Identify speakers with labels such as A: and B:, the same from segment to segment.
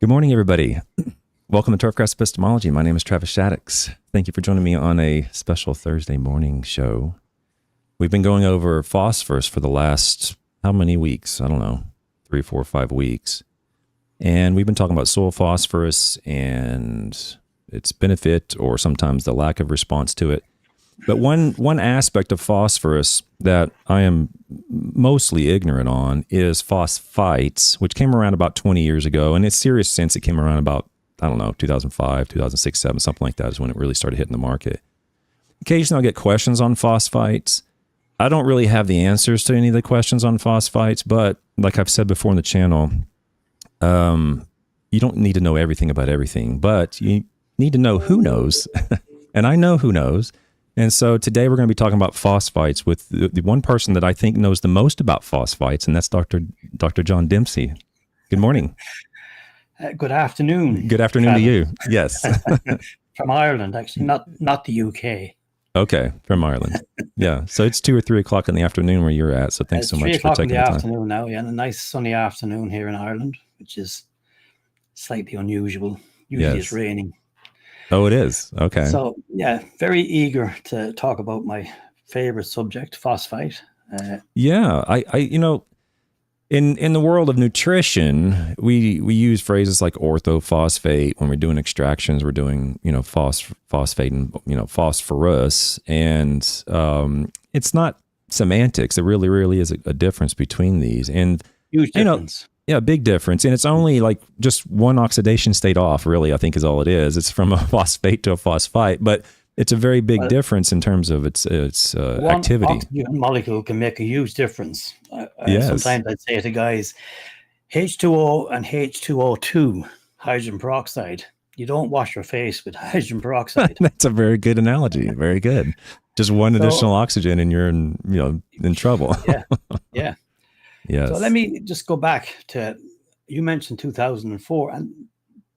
A: Good morning, everybody. Welcome to Turfgrass Epistemology. My name is TravisShaddox. Thank you for joining me on a special Thursday morning show. We've been going over phosphorus for the last, how many weeks? I don't know, 3, 4, 5 weeks. And we've been talking about soil phosphorus and its benefit or sometimes the lack of response to it. But one aspect of phosphorus that I am mostly ignorant on is phosphites, which came around about 20 years ago. And in a serious sense, it came around about, 2005, 2006, 2007, something like that is when it really started hitting the market. Occasionally I'll get questions on phosphites. I don't really have the answers to any of the questions on phosphites, but like I've said before in the channel, you don't need to know everything about everything, but you need to know who knows. And I know who knows. And so today we're going to be talking about phosphites with the one person that I think knows the most about phosphites, and that's Dr. John Dempsey. Good morning.
B: Good afternoon.
A: Good afternoon to you. Yes.
B: From Ireland, actually, not the UK.
A: Okay, from Ireland. Yeah. So it's 2 or 3 o'clock in the afternoon where you're at. So thanks so much for taking the time. 3 o'clock in the
B: afternoon now, yeah, and a nice sunny afternoon here in Ireland, which is slightly unusual. Usually It's raining.
A: Oh, it is? Okay.
B: So, yeah, very eager to talk about my favorite subject, phosphite.
A: Yeah, in the world of nutrition, we use phrases like orthophosphate when we're doing extractions. We're doing, phosphate and, phosphorus. And it's not semantics. It really is a difference between these. And,
B: huge difference.
A: Yeah, big difference. And it's only like just one oxidation state off, really, I think is all it is. It's from a phosphate to a phosphite, but it's a very big difference in terms of its activity.
B: One oxygen molecule can make a huge difference.
A: Yes.
B: Sometimes I'd say to guys, H2O and H2O2, hydrogen peroxide. You don't wash your face with hydrogen peroxide.
A: That's a very good analogy. Very good. Just one additional oxygen and you're in trouble.
B: Yeah.
A: Yes.
B: So let me just go back to, you mentioned 2004, and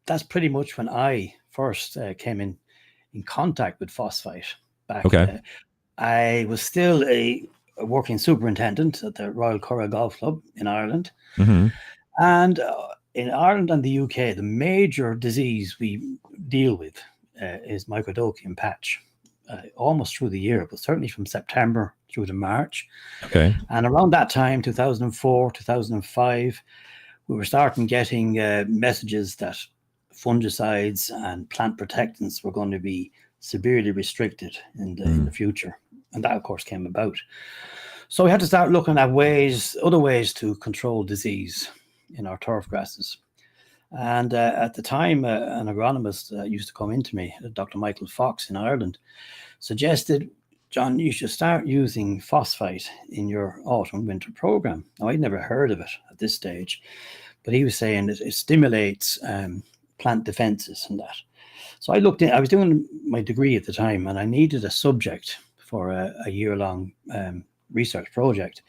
B: that's pretty much when I first came in contact with phosphite. Back,
A: okay.
B: I was still a working superintendent at the Royal Curragh Golf Club in Ireland.
A: Mm-hmm.
B: And in Ireland and the UK, the major disease we deal with is microdocium patch. Almost through the year, but certainly from September through to March.
A: Okay.
B: And around that time, 2004, 2005, we were starting getting messages that fungicides and plant protectants were going to be severely restricted in the future. And that, of course, came about. So we had to start looking at other ways to control disease in our turf grasses. And at the time, an agronomist used to come into me, Dr. Michael Fox in Ireland, suggested, John, you should start using phosphite in your autumn-winter program. Now, I'd never heard of it at this stage, but he was saying that it stimulates plant defenses and that. So I looked in, I was doing my degree at the time, and I needed a subject for a year-long research project.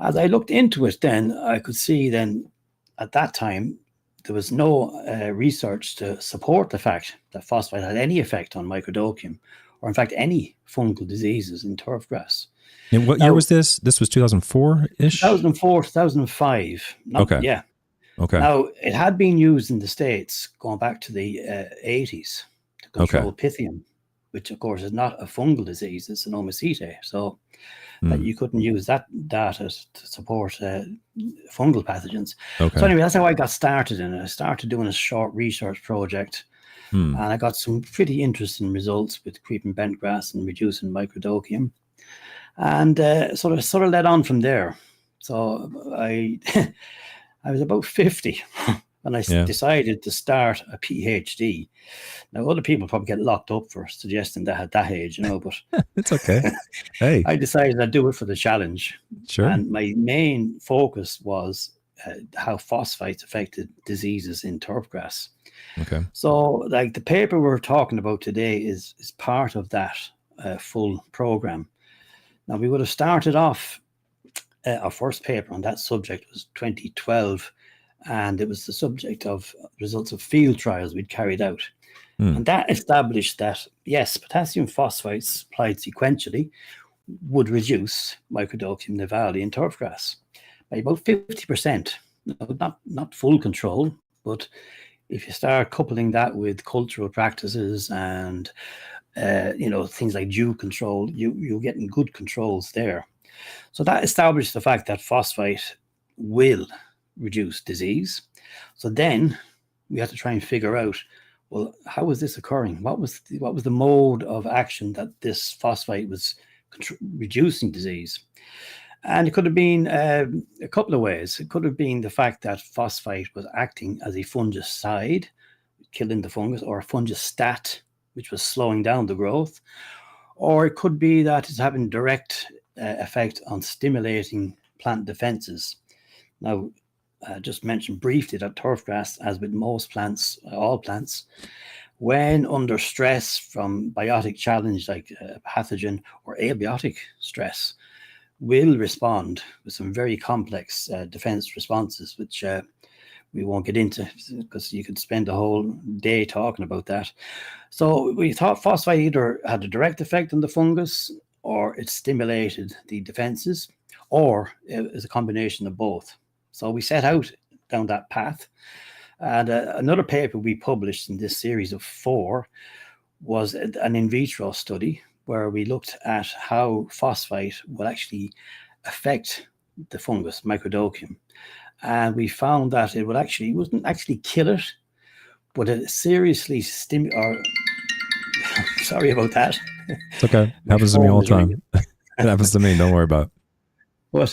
B: As I looked into it then, I could see then at that time, there was no research to support the fact that phosphite had any effect on microdocium, or in fact any fungal diseases in turf grass.
A: And what year was this? This was 2004-ish?
B: 2004, 2005.
A: Okay.
B: Yeah.
A: Okay.
B: Now, it had been used in the States going back to the 80s to control Pythium, which of course is not a fungal disease, it's an omicete. So that you couldn't use that data to support fungal pathogens.
A: Okay.
B: So anyway, that's how I got started in it. I started doing a short research project, and I got some pretty interesting results with creeping bentgrass and reducing microdocium, and sort of led on from there. So I was about 50 when I decided to start a PhD. Now, other people probably get locked up for suggesting that at that age, but
A: it's okay. Hey,
B: I decided I'd do it for the challenge.
A: Sure.
B: And my main focus was how phosphites affected diseases in turfgrass.
A: Okay.
B: So, like the paper we're talking about today is part of that full program. Now, we would have started off. Our first paper on that subject was 2012, and it was the subject of results of field trials we'd carried out. And that established that, yes, potassium phosphites applied sequentially would reduce microdocium nivale in turfgrass by about 50%. Not full control, but if you start coupling that with cultural practices and things like dew control, you're getting good controls there. So that established the fact that phosphite will reduce disease. So then we had to try and figure out, well, how was this occurring? What was the mode of action that this phosphite was reducing disease? And it could have been a couple of ways. It could have been the fact that phosphite was acting as a fungicide, killing the fungus, or a fungostat, which was slowing down the growth. Or it could be that it's having direct effect on stimulating plant defenses. Now, just mentioned briefly that turfgrass, as with most plants, all plants, when under stress from biotic challenge like pathogen or abiotic stress, will respond with some very complex defense responses, which we won't get into because you could spend the whole day talking about that. So we thought phosphite either had a direct effect on the fungus, or it stimulated the defenses, or it was a combination of both. So we set out down that path. And another paper we published in this series of 4 was an in vitro study where we looked at how phosphite will actually affect the fungus, microdocium. And we found that it wouldn't actually kill it, but it seriously sorry about that.
A: It's okay. It happens to me all the time. It happens to me. Don't worry about it.
B: But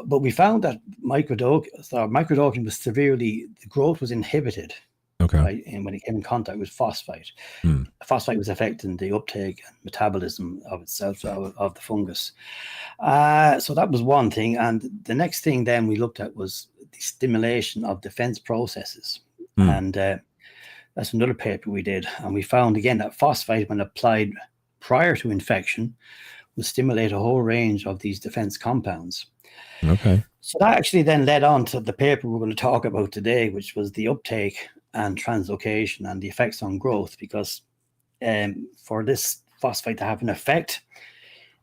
B: but we found that microdocium was the growth was inhibited.
A: Okay.
B: Right, and when it came in contact with phosphite, phosphite was affecting the uptake and metabolism of itself, of the fungus. So that was one thing. And the next thing then we looked at was the stimulation of defense processes. And that's another paper we did. And we found again that phosphite, when applied prior to infection, will stimulate a whole range of these defense compounds.
A: Okay.
B: So that actually then led on to the paper we're going to talk about today, which was the uptake and translocation and the effects on growth. Because for this phosphite to have an effect,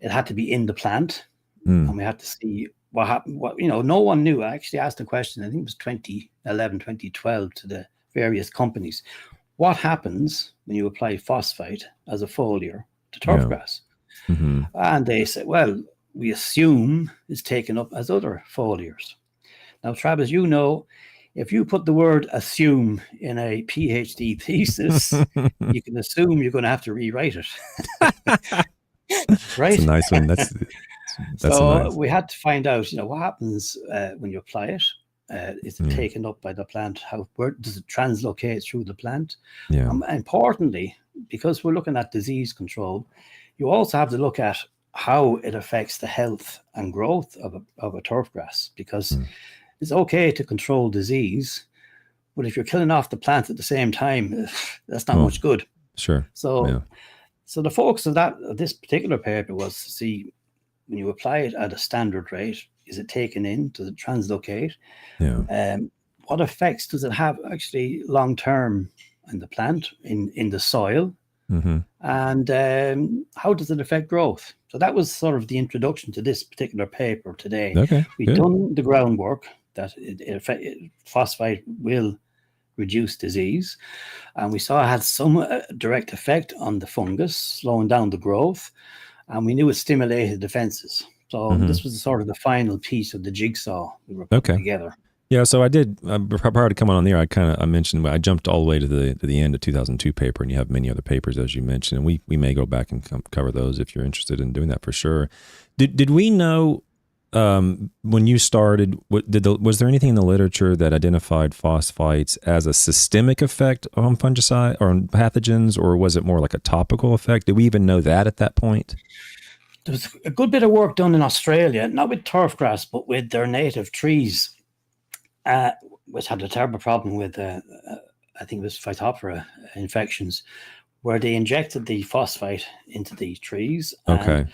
B: it had to be in the plant, and we had to see what happened. No one knew. I actually asked a question, I think it was 2011, 2012, to the various companies. What happens when you apply phosphite as a foliar to turfgrass?
A: Yeah. Mm-hmm.
B: And they said, well, we assume it's taken up as other foliars. Now, Travis, if you put the word assume in a PhD thesis, you can assume you're going to have to rewrite it. Right?
A: That's a nice one. That's
B: so
A: nice.
B: We had to find out, what happens when you apply it. Is it taken up by the plant? Where does it translocate through the plant?
A: Yeah.
B: Importantly, because we're looking at disease control, you also have to look at how it affects the health and growth of a turfgrass, because it's okay to control disease, but if you're killing off the plant at the same time, that's not much good.
A: Sure.
B: So the focus of this particular paper was to see, when you apply it at a standard rate, is it taken in? Does it translocate?
A: Yeah.
B: What effects does it have actually long term in the plant, in the soil?
A: Mm-hmm.
B: And how does it affect growth? So that was sort of the introduction to this particular paper today.
A: Okay.
B: We've done the groundwork that phosphite will reduce disease, and we saw it had some direct effect on the fungus, slowing down the growth, and we knew it stimulated defenses. So this was sort of the final piece of the jigsaw we were putting together.
A: Yeah, so I did, prior to coming on there, I mentioned, I jumped all the way to the end of 2002 paper, and you have many other papers, as you mentioned, and we may go back and cover those if you're interested in doing that for sure. Did we know, when you started, was there anything in the literature that identified phosphites as a systemic effect on fungicide or on pathogens, or was it more like a topical effect? Did we even know that at that point?
B: There was a good bit of work done in Australia, not with turfgrass, but with their native trees, which had a terrible problem with, I think it was Phytophthora infections, where they injected the phosphite into the trees.
A: Okay.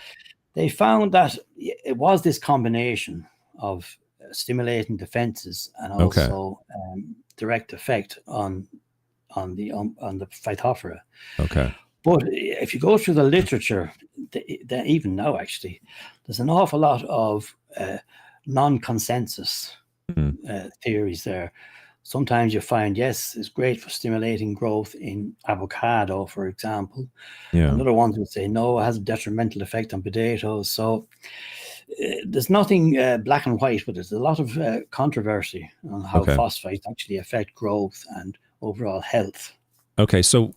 B: They found that it was this combination of stimulating defenses and also direct effect on the Phytophthora.
A: Okay.
B: But if you go through the literature, even now actually, there's an awful lot of non-consensus theories there. Sometimes you find, yes, it's great for stimulating growth in avocado, for example.
A: Yeah.
B: And other ones would say, no, it has a detrimental effect on potatoes. So there's nothing black and white, but there's a lot of controversy on how phosphites actually affect growth and overall health.
A: Okay, so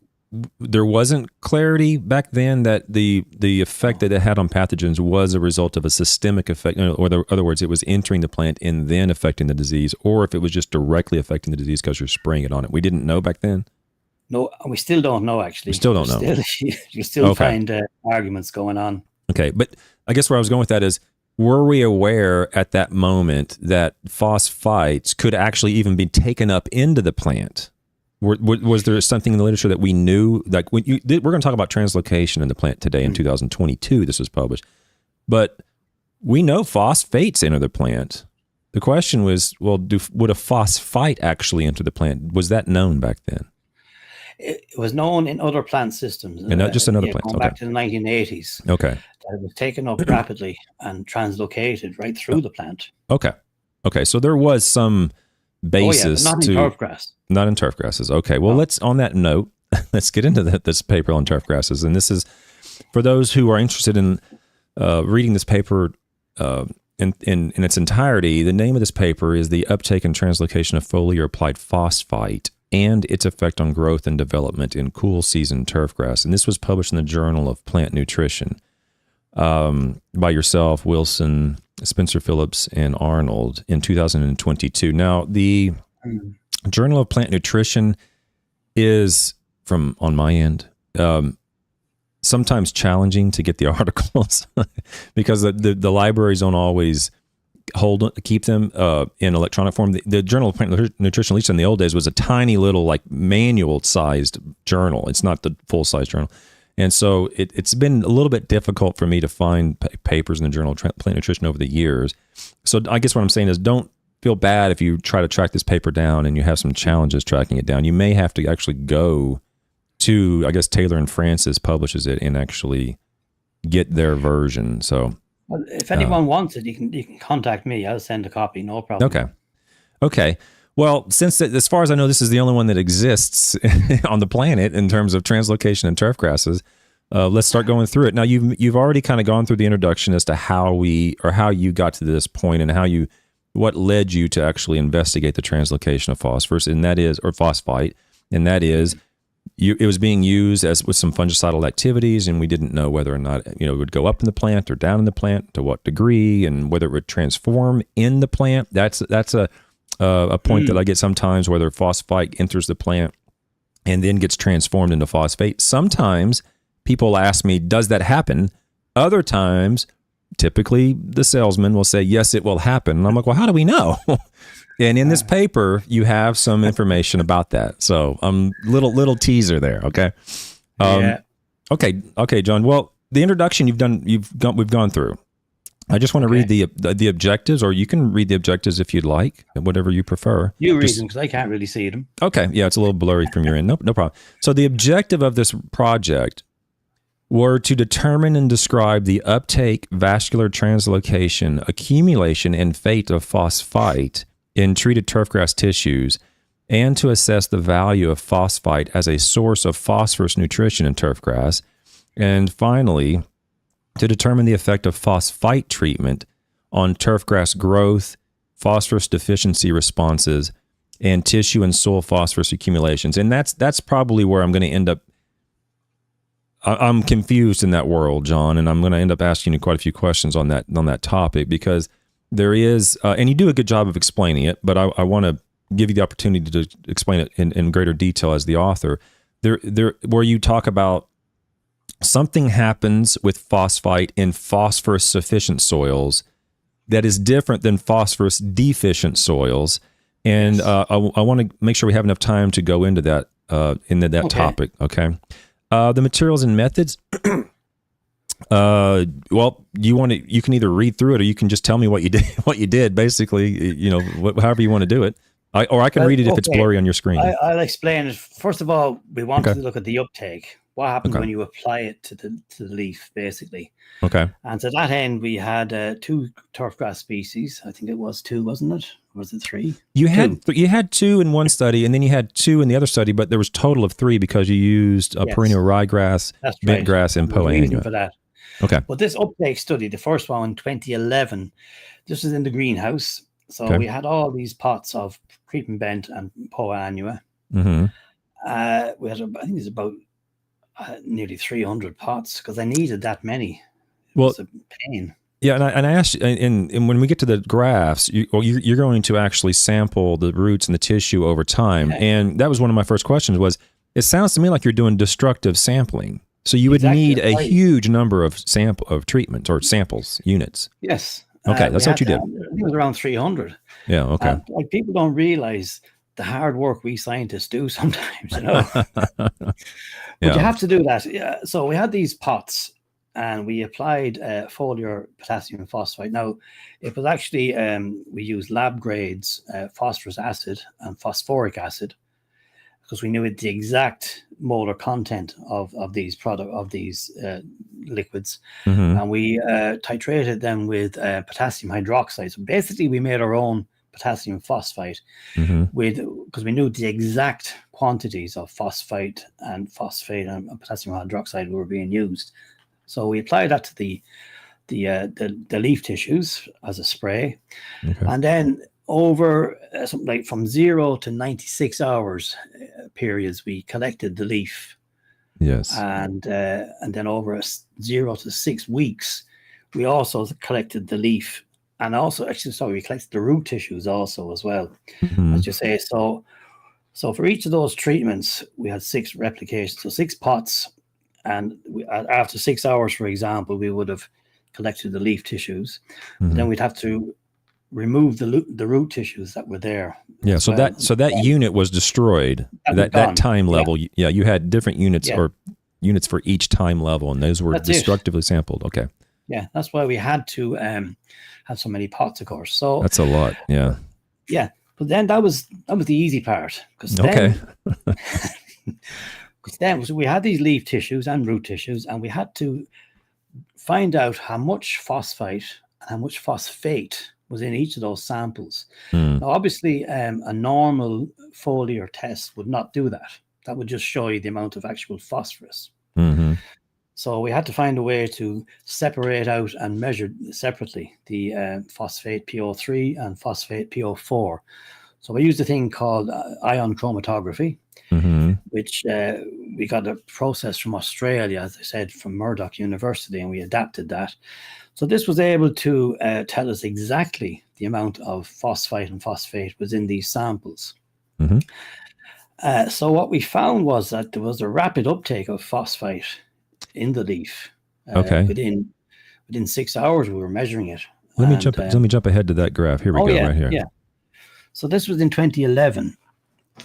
A: there wasn't clarity back then that the effect that it had on pathogens was a result of a systemic effect, or in other words, it was entering the plant and then affecting the disease, or if it was just directly affecting the disease because you're spraying it on it. We didn't know back then?
B: No, we still don't know, actually.
A: We still don't know.
B: You still find arguments going on.
A: Okay, but I guess where I was going with that is, were we aware at that moment that phosphites could actually even be taken up into the plant? Was there something in the literature that we knew? Like we're going to talk about translocation in the plant today in 2022. This was published, but we know phosphates enter the plant. The question was, well, would a phosphite actually enter the plant? Was that known back then?
B: It was known in other plant systems,
A: and not just in other plants.
B: Going back to the 1980s.
A: Okay,
B: that it was taken up rapidly and translocated right through the plant.
A: Okay, so there was some basis
B: but not in turfgrass.
A: Not in turfgrasses. Okay. Well, on that note, let's get into this paper on turfgrasses. And this is for those who are interested in reading this paper in its entirety. The name of this paper is The Uptake and Translocation of Foliar Applied Phosphite and Its Effect on Growth and Development in Cool Season Turfgrass. And this was published in the Journal of Plant Nutrition by yourself, Wilson, Spencer-Phillips, and Arnold in 2022. Now, the Journal of Plant Nutrition is, on my end, sometimes challenging to get the articles because the libraries don't always keep them in electronic form. The Journal of Plant Nutrition, at least in the old days, was a tiny little like manual-sized journal. It's not the full-size journal. And so it's been a little bit difficult for me to find papers in the Journal of Plant Nutrition over the years. So I guess what I'm saying is, don't feel bad if you try to track this paper down and you have some challenges tracking it down. You may have to actually go to, I guess, Taylor and Francis publishes it and actually get their version. So,
B: well, if anyone wants it, you can contact me. I'll send a copy, no problem.
A: Okay. Well, since as far as I know, this is the only one that exists on the planet in terms of translocation and turfgrasses, let's start going through it. Now, you've already kind of gone through the introduction as to how you got to this point and what led you to actually investigate the translocation of phosphorus, and that is, or phosphite, and that is, it was being used with some fungicidal activities, and we didn't know whether or not it would go up in the plant or down in the plant, to what degree, and whether it would transform in the plant. That's a point that I get sometimes, whether phosphite enters the plant and then gets transformed into phosphate. Sometimes people ask me, does that happen? Other times, typically the salesman will say, yes, it will happen. And I'm like, well, how do we know? And in this paper, you have some information about that. So little teaser there. Okay. Okay, John. Well, the introduction we've gone through. I just want to read the objectives, or you can read the objectives if you'd like, whatever you prefer.
B: You read them because I can't really see them.
A: Okay, yeah, it's a little blurry from your end. No problem. So the objective of this project were to determine and describe the uptake, vascular translocation, accumulation, and fate of phosphite in treated turfgrass tissues, and to assess the value of phosphite as a source of phosphorus nutrition in turfgrass, and finally, to determine the effect of phosphite treatment on turfgrass growth, phosphorus deficiency responses, and tissue and soil phosphorus accumulations. And that's probably where I'm going to end up. I'm confused in that world, John, and I'm going to end up asking you quite a few questions on that topic, because there is, and you do a good job of explaining it, but I want to give you the opportunity to explain it in greater detail as the author. There, where you talk about something happens with phosphite in phosphorus sufficient soils that is different than phosphorus deficient soils, and I want to make sure we have enough time to go into that topic. Okay. The materials and methods. Well, you can either read through it, or you can just tell me what you did. Basically, however you want to do it. I can read it if it's blurry on your screen.
B: I'll explain it. First of all, we wanted to look at the uptake. what happens
A: Okay.
B: when you apply it to the leaf, basically.
A: Okay.
B: And to that end, we had 2 turfgrass species. I think it was 2, wasn't it? Or was it 3?
A: You
B: Two.
A: had 2 in one study, and then you had 2 in the other study, but there was total of 3 because you used a
B: Yes.
A: perennial ryegrass,
B: That's
A: bent
B: right.
A: grass, and
B: There's a reason
A: poa
B: for that.
A: Okay.
B: But this Uptake study, the first one in 2011, this was in the greenhouse. So
A: Okay.
B: we had all these pots of creeping bent and poa annua.
A: Mm-hmm.
B: We had, I think it was about nearly 300 pots because I needed that many. It was a pain.
A: Yeah, and I asked, and when we get to the graphs, you're going to actually sample the roots and the tissue over time, and that was one of my first questions. Was it sounds to me like you're doing destructive sampling, so you would need a huge number of treatments or samples units.
B: Yes.
A: Okay, that's what you did.
B: I think it was around 300.
A: Yeah. Okay.
B: Like people don't realize the hard work we scientists do sometimes, you know. But you have to do that. Yeah. So we had these pots. And we applied foliar potassium and phosphite. Now, it was actually, we used lab grades phosphorus acid and phosphoric acid because we knew the exact molar content of these liquids.
A: Mm-hmm.
B: And we titrated them with potassium hydroxide. So basically, we made our own potassium phosphite because we knew the exact quantities of phosphite and phosphate and potassium hydroxide were being used. So we applied that to the leaf tissues as a spray, and then over something like from 0 to 96 hours periods, we collected the leaf.
A: Yes,
B: and then over 0 to 6 weeks, we also collected the leaf, and also we collected the root tissues also as well, as you say. So for each of those treatments, we had 6 replications, so 6 pots. And after 6 hours, for example, we would have collected the leaf tissues. Then we'd have to remove the root tissues that were there.
A: Yeah. So that unit was destroyed. That time level. Yeah. You had different units or units for each time level, and those were destructively sampled. Okay.
B: Yeah, that's why we had to have so many pots, of course. So
A: that's a lot. Yeah.
B: Yeah, but then that was the easy part because then we had these leaf tissues and root tissues, and we had to find out how much phosphite and how much phosphate was in each of those samples. Now, obviously, a normal foliar test would not do that. That would just show you the amount of actual phosphorus. So we had to find a way to separate out and measure separately the phosphate PO3 and phosphate PO4. So we used a thing called ion chromatography, which we got a process from Australia, as I said, from Murdoch University, and we adapted that. So this was able to tell us exactly the amount of phosphite and phosphate was in these samples. So what we found was that there was a rapid uptake of phosphite in the leaf. Within 6 hours, we were measuring it.
A: Let me jump ahead to that graph. Here we go, right here.
B: Yeah. So this was in 2011,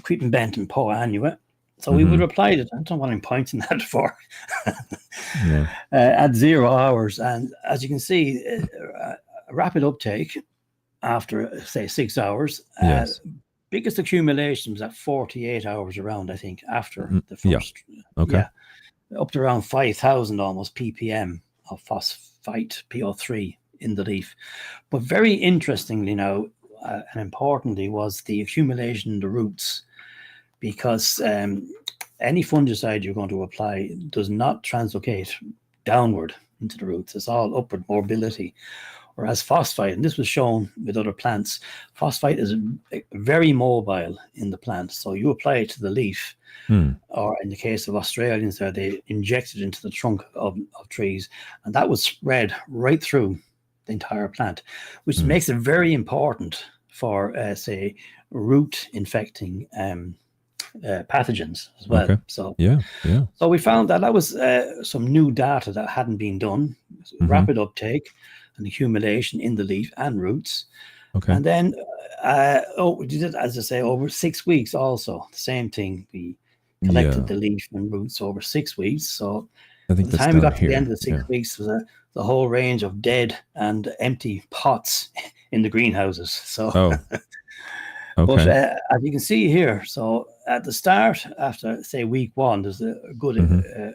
B: creeping bent and poa annua. So we would have applied it. I don't know what I'm pointing that for. At 0 hours, and as you can see, a rapid uptake after say 6 hours. Biggest accumulation was at 48 hours around, I think, after the first. Up to around 5,000 almost ppm of phosphite PO3 in the leaf. But very interestingly now, and importantly, was the accumulation in the roots, because any fungicide you're going to apply does not translocate downward into the roots. It's all upward mobility. Whereas phosphite, and this was shown with other plants, phosphite is very mobile in the plant. So you apply it to the leaf, or in the case of Australians, they inject it into the trunk of trees, and that would spread right through the entire plant, which makes it very important for, say, root infecting pathogens as well. So so we found that was some new data that hadn't been done. Rapid uptake and accumulation in the leaf and roots. And then we did it, as I say, over 6 weeks also. The same thing. We collected the leaf and roots over 6 weeks. So
A: I think
B: by the time we got to the end of the 6 weeks, was the whole range of dead and empty pots in the greenhouses. So
A: Okay.
B: But as you can see here, so at the start, after say week 1, there's a good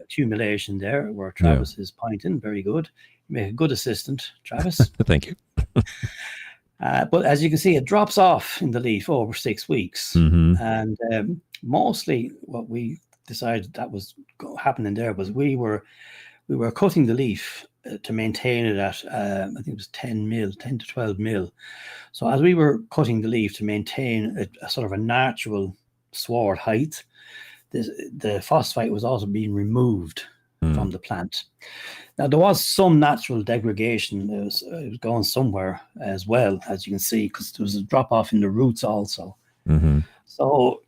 B: accumulation there where Travis is pointing. Very good. You make a good assistant, Travis.
A: Thank you.
B: But as you can see, it drops off in the leaf over 6 weeks. And mostly what we decided that was happening there was we were cutting the leaf to maintain it at, I think it was 10 to 12 mil. So as we were cutting the leaf to maintain a sort of a natural sward height, the phosphite was also being removed from the plant. Now, there was some natural degradation. It was going somewhere as well, as you can see, because there was a drop off in the roots also. So,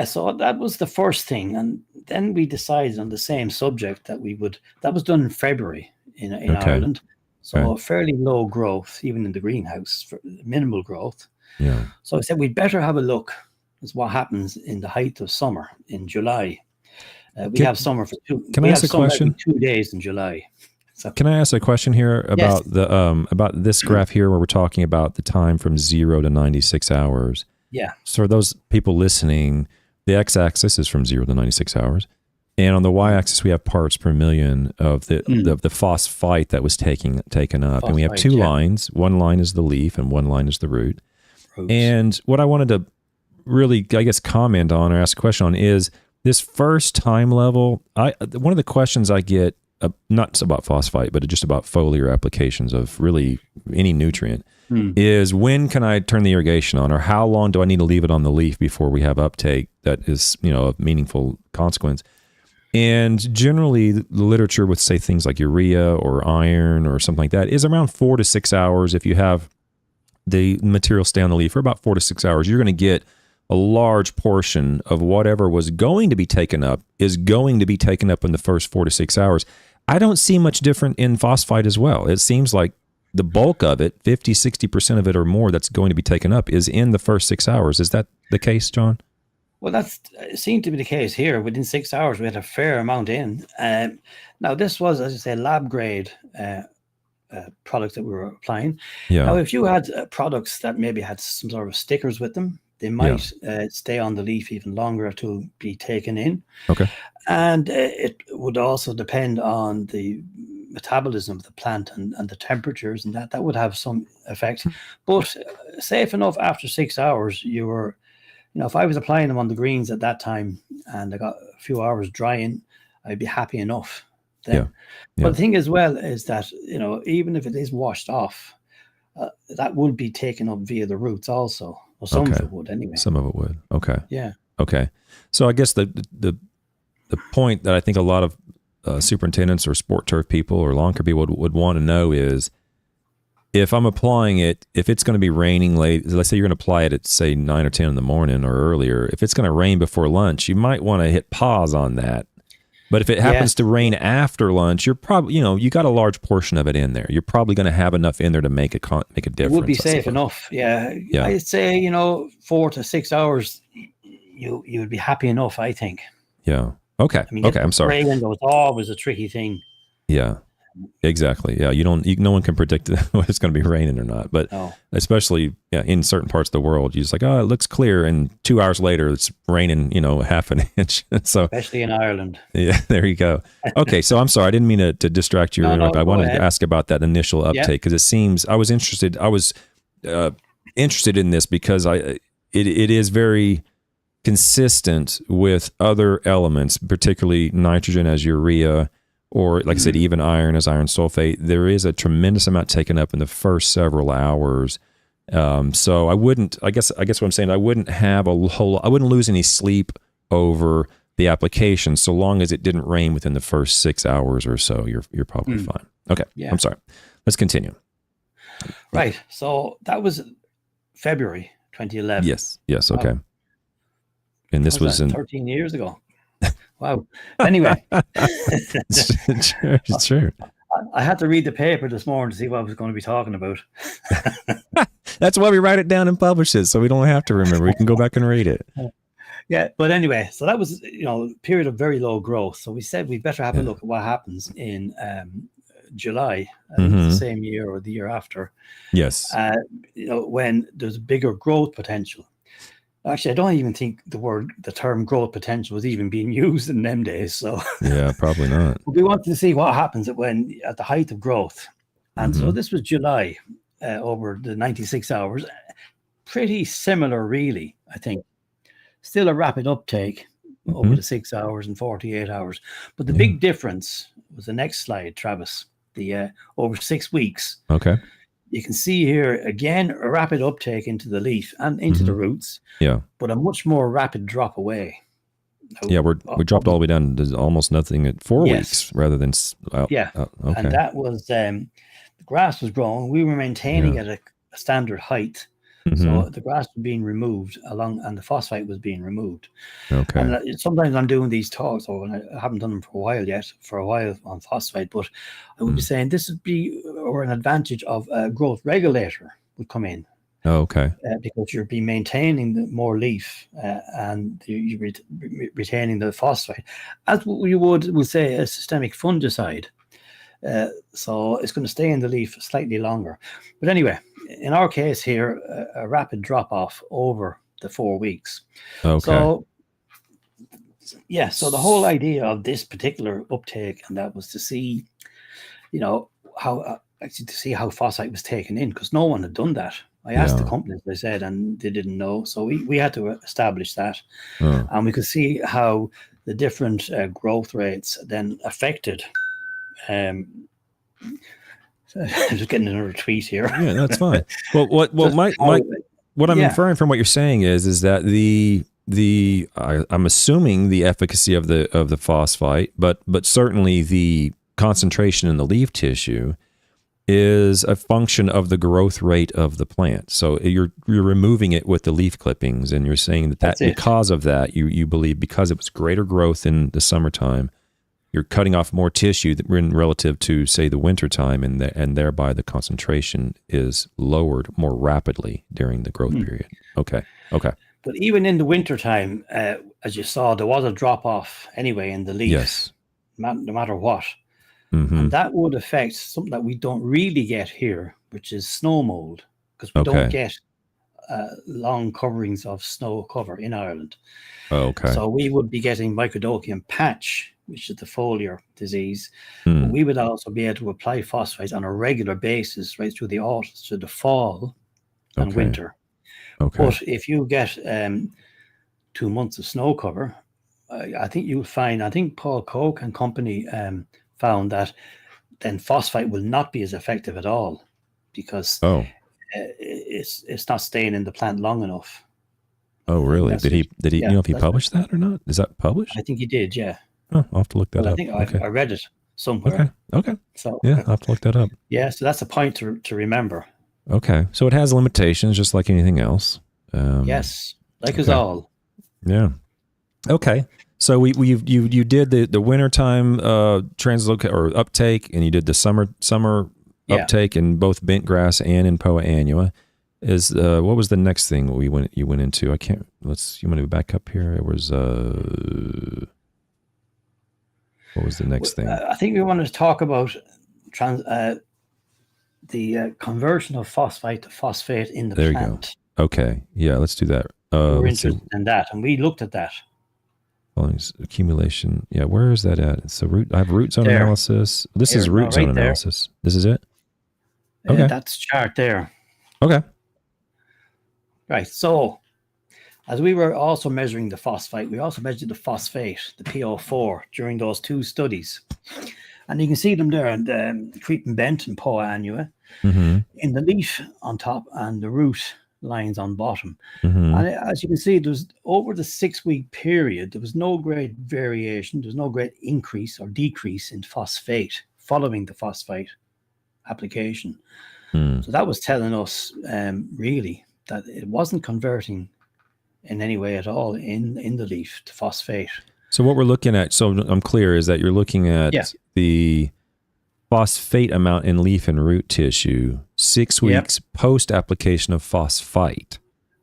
B: so that was the first thing. And then we decided on the same subject that that was done in February in Ireland. So fairly low growth, even in the greenhouse, minimal growth.
A: Yeah. So
B: I said, we'd better have a look at what happens in the height of summer in July. We have summer for 2.
A: Can I ask a question?
B: 2 days in July. So,
A: can I ask a question here about about this graph here, where we're talking about the time from 0 to 96 hours?
B: Yeah.
A: So for those people listening, the x-axis is from 0 to 96 hours, and on the y-axis we have parts per million of the phosphite that was taken up, and we have 2 lines. One line is the leaf, and one line is the root. And what I wanted to really, I guess, comment on or ask a question on is this first time level. One of the questions I get, not about phosphite, but just about foliar applications of really any nutrient, is when can I turn the irrigation on, or how long do I need to leave it on the leaf before we have uptake that is, of meaningful consequence? And generally, the literature would say things like urea or iron or something like that is around 4 to 6 hours. If you have the material stay on the leaf for about 4 to 6 hours, you're going to get a large portion of whatever was going to be taken up is going to be taken up in the first 4 to 6 hours. I don't see much different in phosphite as well. It seems like the bulk of it, 50, 60% of it or more that's going to be taken up is in the first 6 hours. Is that the case, John?
B: Well, that seemed to be the case here. Within 6 hours, we had a fair amount in. Now, this was, as I say, lab grade products that we were applying.
A: Yeah.
B: Now, if you had products that maybe had some sort of stickers with them, they might stay on the leaf even longer to be taken in.
A: Okay.
B: And it would also depend on the metabolism of the plant and the temperatures, and that would have some effect. But safe enough, after 6 hours, you were, if I was applying them on the greens at that time and I got a few hours drying, I'd be happy enough then. Yeah. But the thing as well is that, even if it is washed off, that would be taken up via the roots also. Well, some of it would anyway.
A: Some of it would. Okay.
B: Yeah.
A: Okay. So I guess the point that I think a lot of superintendents or sport turf people or lawn care people would want to know is, if I'm applying it, if it's going to be raining late, let's say you're going to apply it at say 9 or 10 in the morning or earlier, if it's going to rain before lunch, you might want to hit pause on that. But if it happens to rain after lunch, you're probably, you got a large portion of it in there. You're probably going to have enough in there to make a difference.
B: It would be safe enough. Yeah. I'd say, 4 to 6 hours, you would be happy enough, I think.
A: Yeah. Okay. Okay. I'm sorry.
B: Rain was always a tricky thing.
A: Yeah. Exactly. Yeah. No one can predict whether it's going to be raining or not, but especially in certain parts of the world, you're just like, oh, it looks clear. And 2 hours later it's raining, half an inch. So
B: especially in Ireland.
A: Yeah, there you go. Okay. So I'm sorry. I didn't mean to distract you. I wanted to ask about that initial uptake, because it seems I was interested in this because it is very consistent with other elements, particularly nitrogen as urea, or like I said, even iron as iron sulfate. There is a tremendous amount taken up in the first several hours. So I guess what I'm saying, I wouldn't lose any sleep over the application so long as it didn't rain within the first 6 hours or so. You're probably fine. Okay. Yeah. I'm sorry. Let's continue.
B: Right. So that was February 2011.
A: Yes. Okay. And this was in
B: 13 years ago. Wow. Anyway.
A: It's true.
B: I had to read the paper this morning to see what I was going to be talking about.
A: That's why we write it down and publish it, so we don't have to remember. We can go back and read it.
B: Yeah, but anyway, so that was, a period of very low growth. So we said we'd better have a look at what happens in July, I think it's the same year or the year after.
A: Yes.
B: When there's bigger growth potential. Actually, I don't even think the term growth potential was even being used in them days. So
A: yeah, probably not.
B: We wanted to see what happens at the height of growth. And so this was July, over the 96 hours. Pretty similar, really, I think. Still a rapid uptake over the 6 hours and 48 hours. But the big difference was the next slide, Travis, the over 6 weeks.
A: Okay.
B: You can see here, again, a rapid uptake into the leaf and into the roots.
A: Yeah.
B: But a much more rapid drop away.
A: Yeah, we dropped all the way down to almost nothing at 4 weeks rather than...
B: okay. And that was... the grass was growing. We were maintaining at a standard height. So the grass was being removed and the phosphite was being removed.
A: Okay.
B: And sometimes I'm doing these talks, and I haven't done them for a while on phosphite, but I would be saying this would be an advantage of a growth regulator would come in.
A: Oh, okay.
B: Because you're be maintaining more leaf and you're retaining the phosphite, as you would say a systemic fungicide. So it's going to stay in the leaf slightly longer. But anyway, in our case here, a rapid drop off over the 4 weeks.
A: Okay.
B: So the whole idea of this particular uptake, and that was to see, how phosphite was taken in, because no one had done that. I asked the companies, they said, and they didn't know. So we had to establish that. And we could see how the different growth rates then affected. Just getting another tweet here.
A: Yeah, that's fine. Well, what I'm inferring from what you're saying is that I'm assuming the efficacy of the phosphite, but certainly the concentration in the leaf tissue is a function of the growth rate of the plant. So you're removing it with the leaf clippings, and you're saying that because of that, you believe because it was greater growth in the summertime, you're cutting off more tissue relative to, say, the wintertime, and thereby the concentration is lowered more rapidly during the growth period. Okay.
B: But even in the wintertime, as you saw, there was a drop-off anyway in the leaf. Yes. No matter what. And that would affect something that we don't really get here, which is snow mold, because we don't get long coverings of snow cover in Ireland.
A: Okay.
B: So we would be getting mycodochium patch, which is the foliar disease. But we would also be able to apply phosphite on a regular basis right through the autumn to the fall and winter. Okay. But if you get 2 months of snow cover, I think you'll find, Paul Koch and company found that then phosphite will not be as effective at all, because it's not staying in the plant long enough.
A: Oh, really? Did he you know if he published that or not? Is that published?
B: I think he did, yeah.
A: Oh, I'll have to look that up.
B: I think I read it somewhere.
A: Okay.
B: So
A: yeah, I'll have to look that up.
B: Yeah, so that's a point to remember.
A: Okay. So it has limitations just like anything else.
B: Yes, like us all.
A: Yeah. Okay. So you did the wintertime translocate or uptake, and you did the summer uptake in both bent grass and in Poa annua. What was the next thing you went into? You want to back up here? It was what was the next thing?
B: I think we wanted to talk about the conversion of phosphite to phosphate in the plant.
A: There you go. Okay. Yeah, let's do that.
B: We're interested in that, and we looked at that.
A: Accumulation. Yeah, where is that at? So I have root zone analysis. This is root zone analysis. This is it? Okay.
B: That's chart there.
A: Okay.
B: Right. So as we were also measuring the phosphite, we also measured the phosphate, the PO4, during those 2 studies. And you can see them there, and creeping bent and Poa annua in the leaf on top and the root lines on bottom. And as you can see, there's over the 6-week period, there was no great variation. There's no great increase or decrease in phosphate following the phosphite application. So that was telling us really that it wasn't converting in any way at all in the leaf to phosphate.
A: So what we're looking at, so I'm clear, is that you're looking at the phosphate amount in leaf and root tissue 6 weeks post application of phosphite.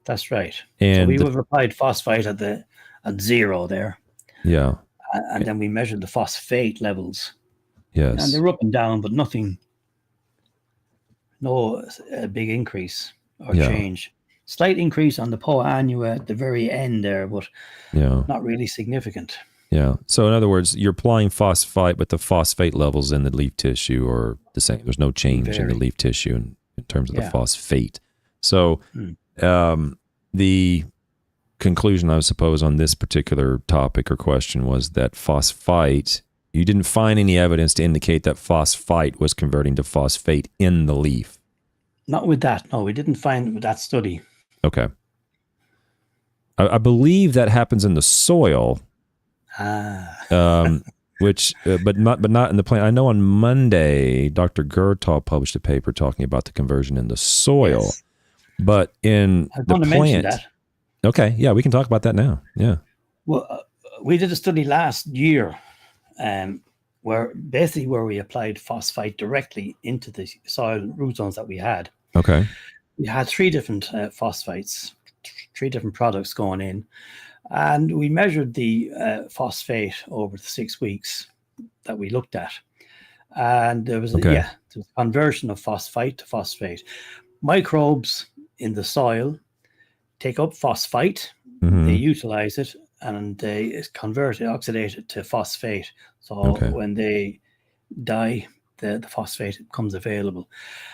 B: That's right.
A: And
B: so we would have applied phosphite at 0 there.
A: Yeah.
B: And then we measured the phosphate levels.
A: Yes.
B: And they're up and down, but nothing, no big increase or change. Slight increase on the POA annua at the very end there, but not really significant.
A: Yeah. So in other words, you're applying phosphite, but the phosphate levels in the leaf tissue are the same. There's no change in the leaf tissue in terms of the phosphate. So the conclusion, I suppose, on this particular topic or question was that phosphite, you didn't find any evidence to indicate that phosphite was converting to phosphate in the leaf.
B: Not with that. No, we didn't find it with that study.
A: Okay. I believe that happens in the soil. Which, but not in the plant. I know on Monday, Dr. Gertall published a paper talking about the conversion in the soil, but in the plant. That. Okay, yeah, we can talk about that now. Yeah.
B: Well, we did a study last year, where we applied phosphite directly into the soil root zones that we had.
A: Okay.
B: We had 3 different phosphites, 3 different products going in. And we measured the phosphate over the 6 weeks that we looked at. And there was a conversion of phosphite to phosphate. Microbes in the soil take up phosphite, they utilize it, and they convert it, oxidate it to phosphate. So when they die, the phosphate becomes available.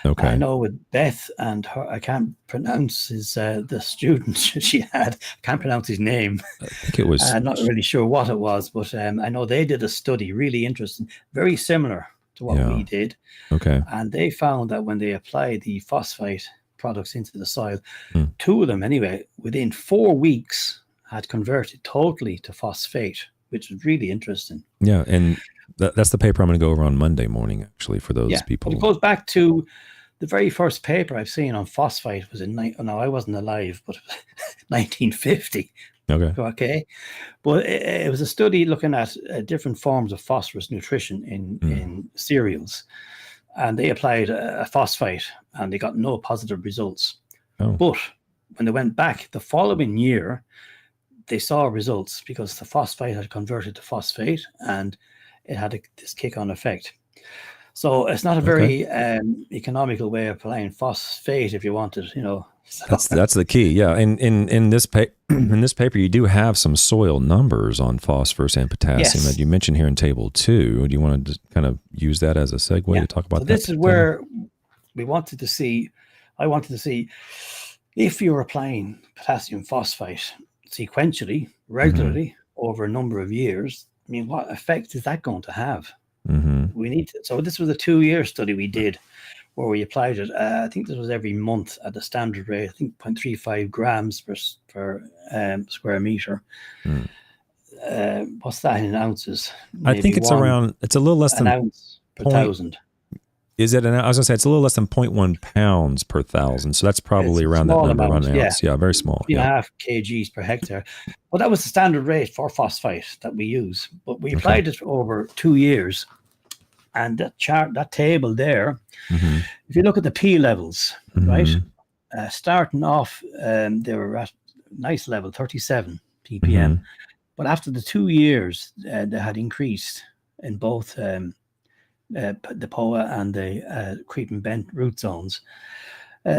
B: Okay. I know with Beth and her, I can't pronounce the student she had. I can't pronounce his name.
A: I think it was.
B: I'm not really sure what it was, but I know they did a study, really interesting, very similar to what we did.
A: Okay.
B: And they found that when they applied the phosphite products into the soil, 2 of them anyway, within 4 weeks had converted totally to phosphate, which was really interesting.
A: Yeah, and that's the paper I'm going to go over on Monday morning, actually, for those people.
B: But it goes back to the very first paper I've seen on phosphite was in, I wasn't alive, but 1950. Okay. But it was a study looking at different forms of phosphorus nutrition in cereals. And they applied a phosphite and they got no positive results. But when they went back the following year, they saw results because the phosphite had converted to phosphate and it had this kick-on effect. So it's not a very economical way of applying phosphate if you wanted, So.
A: That's the key, yeah. In this paper, you do have some soil numbers on phosphorus and potassium that you mentioned here in Table 2. Do you want to just kind of use that as a segue to talk about that?
B: This is where I wanted to see if you're applying potassium phosphite sequentially, regularly, over a number of years, I mean, what effect is that going to have? So this was a 2-year study we did where we applied it. I think this was every month at the standard rate, I think 0.35 grams per square meter. What's that in ounces?
A: Maybe I think it's a little less than
B: an ounce per 1,000.
A: Is it? I was going to say it's a little less than 0.1 pounds per 1,000. So that's probably around that number, around an ounce. Yeah, very small.
B: 3.5 kgs per hectare. Well, that was the standard rate for phosphite that we use. But we applied it over 2 years. And that chart, that table there, if you look at the P levels, right, starting off, they were at nice level, 37 ppm. But after the 2 years, they had increased in both the POA and the creep and bent root zones,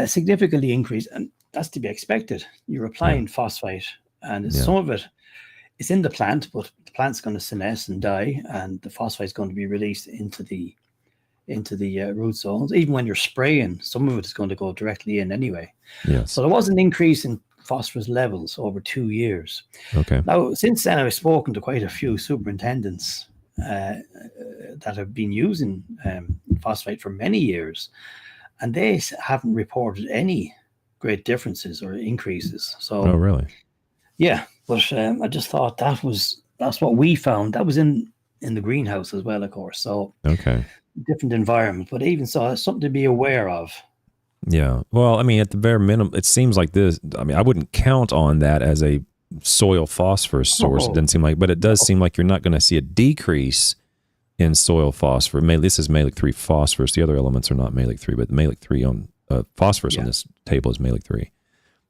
B: significantly increased. And that's to be expected. You're applying phosphite, and some of it is in the plant, but the plant's going to senesce and die, and the phosphite is going to be released into the root zones. Even when you're spraying, some of it is going to go directly in anyway. So there was an increase in phosphorus levels over 2 years. Now, since then, I've spoken to quite a few superintendents that have been using phosphite for many years, and they haven't reported any great differences or increases. So,
A: really?
B: Yeah, but I just thought that's what we found. That was in the greenhouse as well, of course. So, different environment, but even so, it's something to be aware of.
A: Yeah. Well, I mean, at the very minimum, it seems like this. I mean, I wouldn't count on that as a soil phosphorus source. It doesn't seem like, but it does seem like you're not going to see a decrease in soil phosphorus. This is malic 3 phosphorus. The other elements are not malic 3, but the malic 3 on phosphorus on this table is malic 3.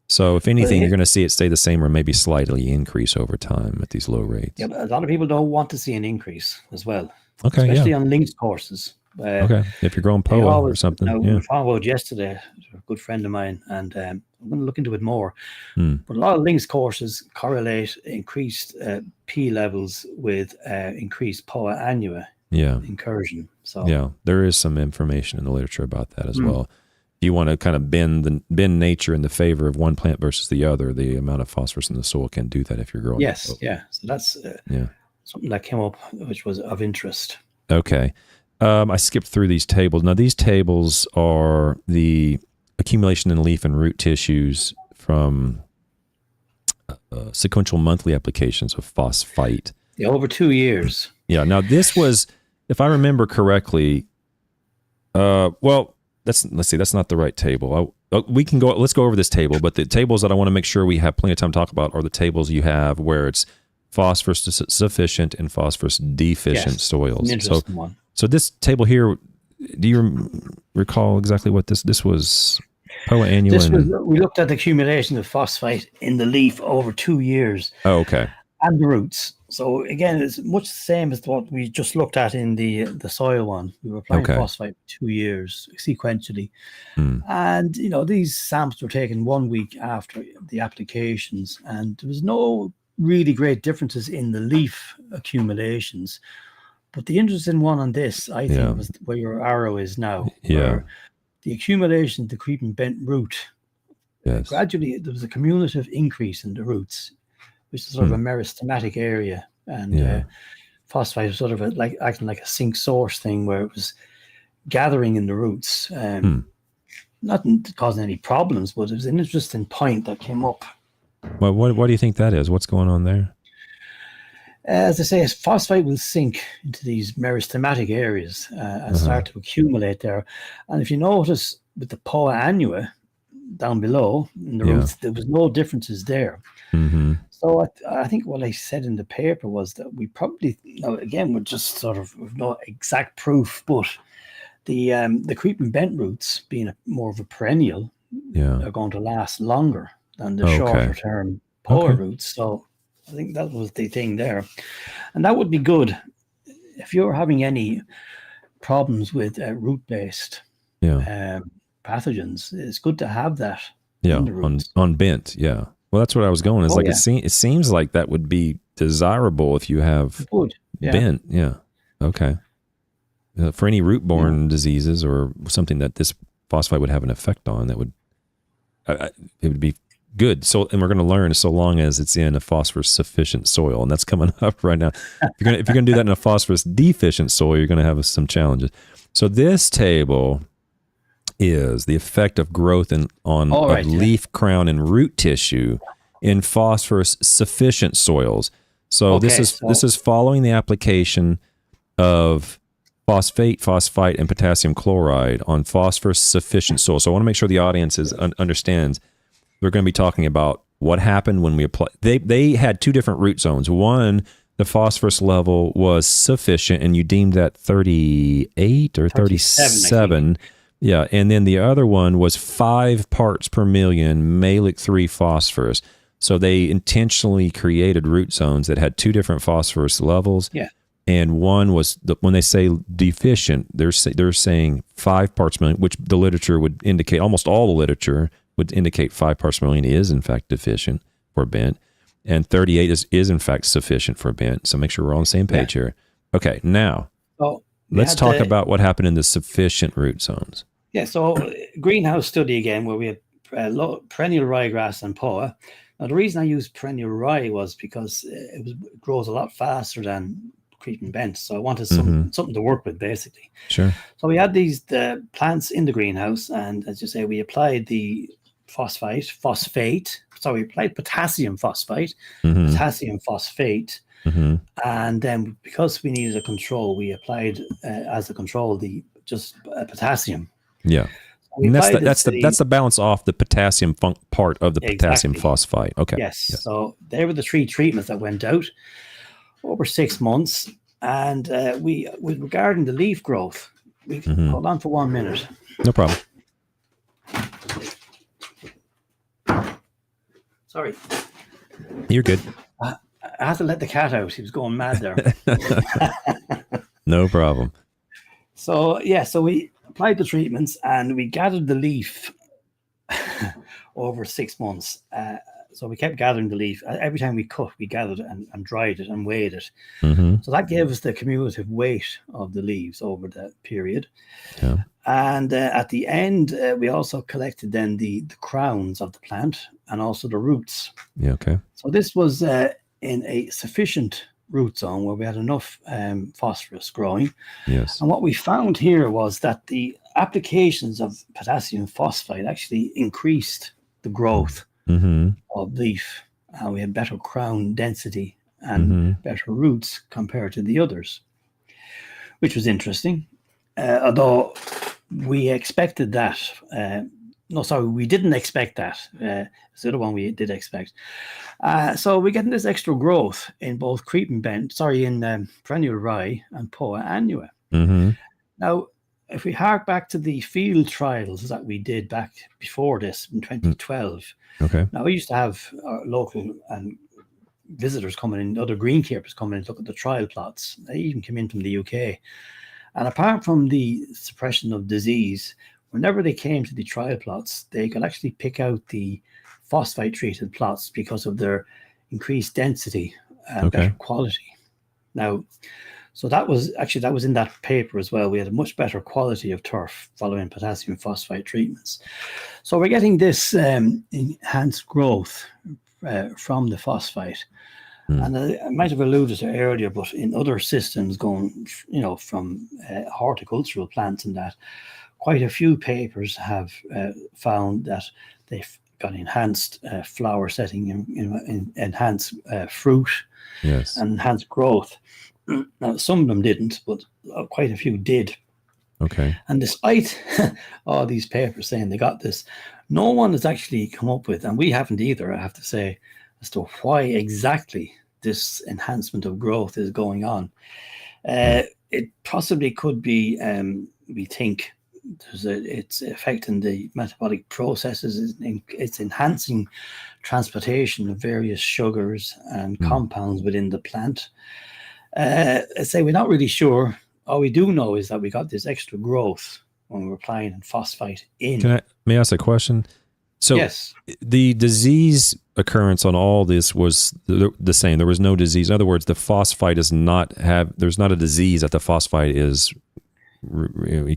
A: So if anything, you're going to see it stay the same or maybe slightly increase over time at these low rates.
B: Yeah, but a lot of people don't want to see an increase as well.
A: Okay,
B: especially on links courses.
A: Okay, if you're growing POA or something.
B: Now, we
A: Yeah.
B: were talking about yesterday, a good friend of mine, and I'm going to look into it more.
A: Hmm.
B: But a lot of links courses correlate increased P levels with increased POA annua incursion. So
A: yeah, there is some information in the literature about that as well. If you want to kind of bend nature in the favor of one plant versus the other, the amount of phosphorus in the soil can do that if you're growing.
B: Yes, yeah. So that's something that came up, which was of interest.
A: Okay. I skipped through these tables. Now, these tables are the accumulation in leaf and root tissues from sequential monthly applications of phosphite.
B: Yeah, over 2 years.
A: Yeah. Now, this was, if I remember correctly, let's see, that's not the right table. Let's go over this table, but the tables that I want to make sure we have plenty of time to talk about are the tables you have where it's phosphorus sufficient and phosphorus deficient soils.
B: An interesting one.
A: So this table here, do you recall exactly what this was? POA annua.
B: We looked at the accumulation of phosphite in the leaf over 2 years.
A: Oh, okay.
B: And the roots. So again, it's much the same as what we just looked at in the soil one. We were applying phosphite 2 years sequentially. And, these samples were taken 1 week after the applications, and there was no really great differences in the leaf accumulations. But the interesting one on this, I think, was where your arrow is now. Where the accumulation of the creeping bent root, gradually there was a cumulative increase in the roots, which is sort of a meristematic area. And phosphite was sort of acting like a sink source thing where it was gathering in the roots. Not causing any problems, but it was an interesting point that came up.
A: Well, what do you think that is? What's going on there?
B: As I say, phosphite will sink into these meristematic areas and start to accumulate there. And if you notice with the POA annua down below in the roots, there was no differences there. So I think what I said in the paper was that we probably, again, we're just sort of with no exact proof, but the creeping bent roots being more of a perennial are going to last longer than the shorter term POA roots. So I think that was the thing there. And that would be good if you're having any problems with root-based pathogens. It's good to have that in the roots.
A: On bent, Well, that's what I was going. It seems like that would be desirable if you have bent. Yeah. Okay. For any root-borne diseases or something that this phosphite would have an effect on, that would it would be good. So, and we're going to learn so long as it's in a phosphorus sufficient soil, and that's coming up right now. If you're going to do that in a phosphorus deficient soil, you're going to have some challenges. So this table is the effect of growth on leaf crown and root tissue in phosphorus sufficient soils. So this is following the application of phosphate, phosphite, and potassium chloride on phosphorus sufficient soil. So I want to make sure the audience understands. We're going to be talking about what happened when we apply. They had two different root zones. One, the phosphorus level was sufficient, and you deemed that 38 or 37. Yeah, and then the other one was 5 parts per million malic 3 phosphorus. So they intentionally created root zones that had two different phosphorus levels.
B: Yeah.
A: And one was, when they say deficient, they're saying 5 parts per million, which the literature would indicate, almost all the literature would indicate 5 parts per million is in fact deficient for bent, and 38 is in fact sufficient for bent. So make sure we're on the same page here. Okay, now let's talk about what happened in the sufficient root zones.
B: Yeah, so greenhouse study again, where we had perennial ryegrass and POA. Now the reason I used perennial rye was because it grows a lot faster than creeping bent, so I wanted something to work with, basically. Sure. So we had the plants in the greenhouse, and as you say, we applied the we applied potassium phosphite, potassium phosphate, and then because we needed a control, we applied as a control potassium.
A: Yeah. And that's the balance off the potassium part of the potassium phosphite. Okay.
B: Yes. So they were the 3 treatments that went out over 6 months. And with regarding the leaf growth, we can hold on for 1 minute.
A: No problem.
B: Sorry.
A: You're good.
B: I had to let the cat out. He was going mad there.
A: No problem.
B: So we applied the treatments and we gathered the leaf over 6 months. So we kept gathering the leaf. Every time we cut, we gathered it and dried it and weighed it.
A: Mm-hmm.
B: So that gave us the cumulative weight of the leaves over that period.
A: Yeah.
B: And at the end, we also collected then the crowns of the plant and also the roots.
A: Yeah. Okay.
B: So this was in a sufficient root zone where we had enough phosphorus growing.
A: Yes.
B: And what we found here was that the applications of potassium phosphite actually increased the growth of leaf. We had better crown density and better roots compared to the others, which was interesting. Although we expected that. We didn't expect that. It's the other one we did expect. So we're getting this extra growth in both creeping bent, in perennial rye and Poa annua. Now, if we hark back to the field trials that we did back before this in 2012,
A: okay.
B: Now we used to have our local and visitors coming in, other greenkeepers coming in to look at the trial plots. They even came in from the UK. And apart from the suppression of disease, whenever they came to the trial plots, they could actually pick out the phosphite treated plots because of their increased density and better quality. Now, so that was in that paper as well. We had a much better quality of turf following potassium phosphite treatments. So we're getting this enhanced growth from the phosphite. And I might have alluded to earlier, but in other systems going, from horticultural plants and that, quite a few papers have found that they've got enhanced flower setting, enhanced fruit,
A: yes,
B: and enhanced growth. Now, some of them didn't, but quite a few did.
A: Okay.
B: And despite all these papers saying they got this, no one has actually come up with, and we haven't either, I have to say, as to why exactly this enhancement of growth is going on. It possibly could be, we think, it's affecting the metabolic processes. It's enhancing transportation of various sugars and compounds within the plant. I say we're not really sure. All we do know is that we got this extra growth when we're applying phosphite in.
A: May I ask a question? So
B: yes,
A: the disease occurrence on all this was the same. There was no disease. In other words, the phosphite there's not a disease that the phosphite is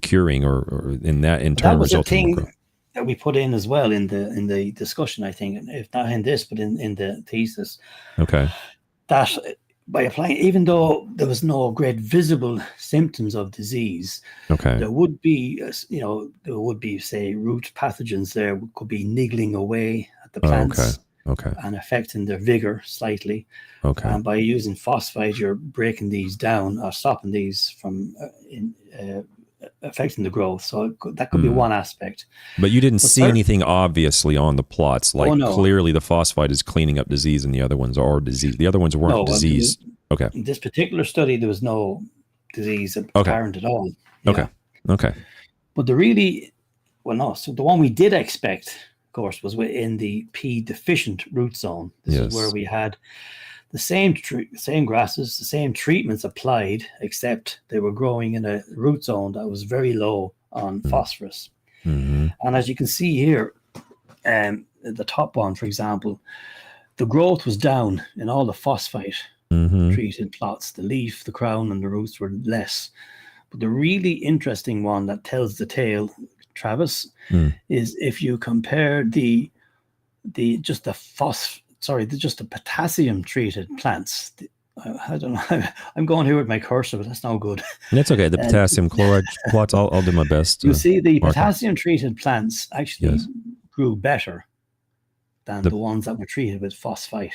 A: curing or in turn
B: that was a
A: resulting
B: thing that we put in as well in the discussion, I think, if not in this, but in the thesis.
A: Okay.
B: That by applying, even though there was no great visible symptoms of disease, there would be, say, root pathogens there could be niggling away at the plants and affecting their vigor slightly.
A: Okay.
B: And by using phosphite, you're breaking these down or stopping these from affecting the growth. So that could be one aspect.
A: But you didn't see anything obviously on the plots, like clearly the phosphite is cleaning up disease and the other ones are diseased. The other ones weren't diseased. Okay.
B: In this particular study, there was no disease apparent at all.
A: Yeah. Okay.
B: But so the one we did expect, of course, was within the P deficient root zone. This is where we had the same grasses, the same treatments applied, except they were growing in a root zone that was very low on phosphorus. And as you can see here, the top one, for example, the growth was down in all the phosphite treated plots. The leaf, the crown, and the roots were less. But the really interesting one that tells the tale, Travis, is if you compare the potassium treated plants. I don't know. I'm going here with my cursor, but that's no good.
A: That's okay. The potassium chloride plots, I'll do my best.
B: You see, the potassium treated plants actually grew better than the ones that were treated with phosphite.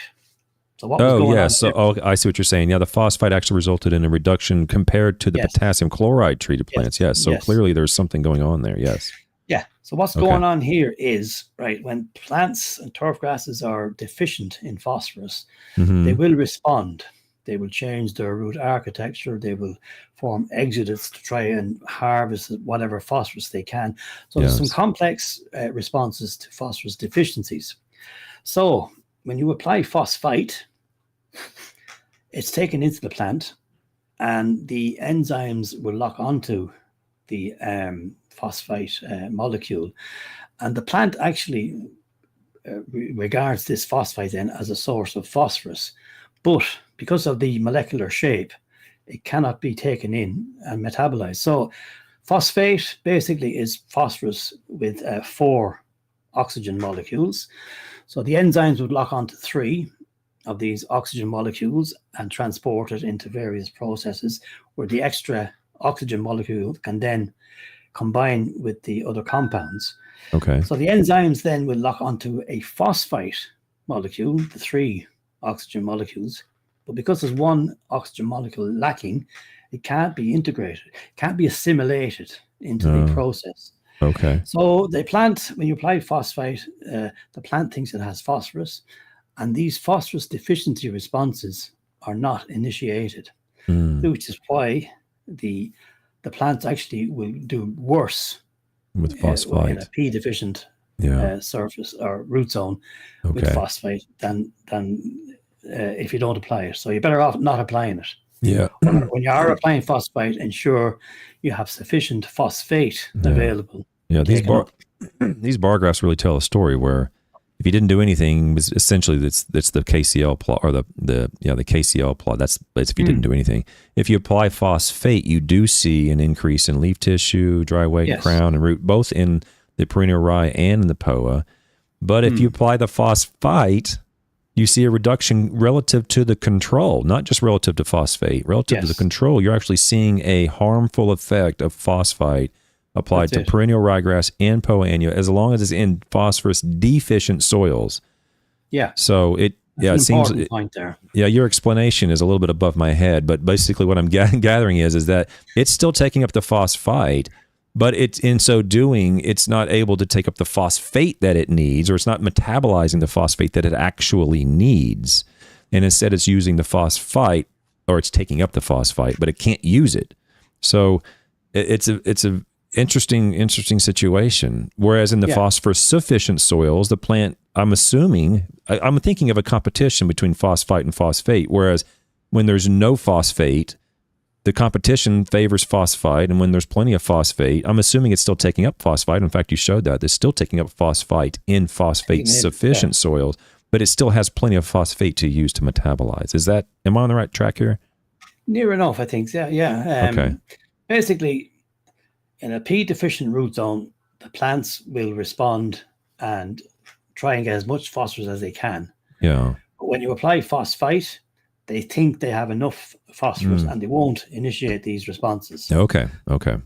B: So what was going on?
A: So I see what you're saying. Yeah, the phosphite actually resulted in a reduction compared to the potassium chloride treated plants. Yes. So clearly there's something going on there. Yes.
B: Yeah. So what's going on here is, when plants and turf grasses are deficient in phosphorus, they will respond. They will change their root architecture. They will form exudates to try and harvest whatever phosphorus they can. So there's some complex responses to phosphorus deficiencies. So when you apply phosphite, it's taken into the plant and the enzymes will lock onto the phosphite molecule, and the plant actually regards this phosphite then as a source of phosphorus, but because of the molecular shape, it cannot be taken in and metabolized. So phosphate basically is phosphorus with 4 oxygen molecules. So the enzymes would lock onto 3 of these oxygen molecules and transport it into various processes where the extra oxygen molecule can then combine with the other compounds.
A: Okay.
B: So the enzymes then will lock onto a phosphite molecule, the 3 oxygen molecules, but because there's 1 oxygen molecule lacking, it can't be integrated, can't be assimilated into the process.
A: Okay.
B: So the plant, when you apply phosphite, the plant thinks it has phosphorus, and these phosphorus deficiency responses are not initiated, which is why the plants actually will do worse
A: with phosphite
B: in a P deficient surface or root zone with phosphite than if you don't apply it. So you're better off not applying it.
A: Yeah.
B: When you are applying phosphite, ensure you have sufficient phosphate available.
A: Yeah, these bar graphs really tell a story where if you didn't do anything, essentially it's the KCL plot or the KCL plot. That's if you didn't do anything. If you apply phosphate, you do see an increase in leaf tissue, dry weight, crown, and root, both in the perennial rye and in the POA. But if you apply the phosphite, you see a reduction relative to the control, not just relative to phosphate. Relative to the control, you're actually seeing a harmful effect of phosphite applied to perennial ryegrass and POA annua, as long as it's in phosphorus deficient soils. Yeah. So it seems
B: point there.
A: Yeah, your explanation is a little bit above my head, but basically what I'm gathering is that it's still taking up the phosphite, but it's in so doing, it's not able to take up the phosphate that it needs, or it's not metabolizing the phosphate that it actually needs. And instead it's using the phosphite, or it's taking up the phosphite, but it can't use it. So it's a interesting situation. Whereas in the phosphorus sufficient soils, the plant, I'm assuming, I'm thinking of a competition between phosphite and phosphate. Whereas when there's no phosphate, the competition favors phosphite, and when there's plenty of phosphate, I'm assuming it's still taking up phosphite. In fact, you showed that it's still taking up phosphite in phosphate sufficient soils, but it still has plenty of phosphate to use to metabolize. Am I on the right track here?
B: Near enough, I think. Yeah.
A: Okay.
B: Basically, in a P deficient root zone, the plants will respond and try and get as much phosphorus as they can.
A: Yeah.
B: But when you apply phosphite, they think they have enough phosphorus and they won't initiate these responses.
A: Okay.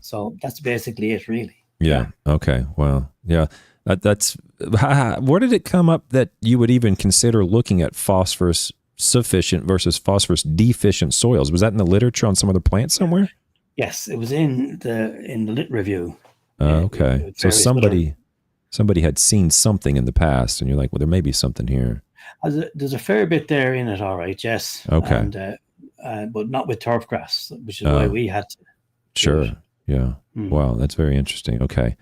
B: So that's basically it, really.
A: Yeah. Okay. Well, yeah. That's where did it come up that you would even consider looking at phosphorus sufficient versus phosphorus deficient soils? Was that in the literature on some other plants somewhere?
B: Yes, it was in the lit review.
A: Okay. So somebody had seen something in the past, and you're like, well, there may be something here.
B: There's a fair bit there in it, all right, yes.
A: Okay.
B: And, but not with turfgrass, which is why we had to.
A: Sure. Yeah. Wow, that's very interesting. Okay.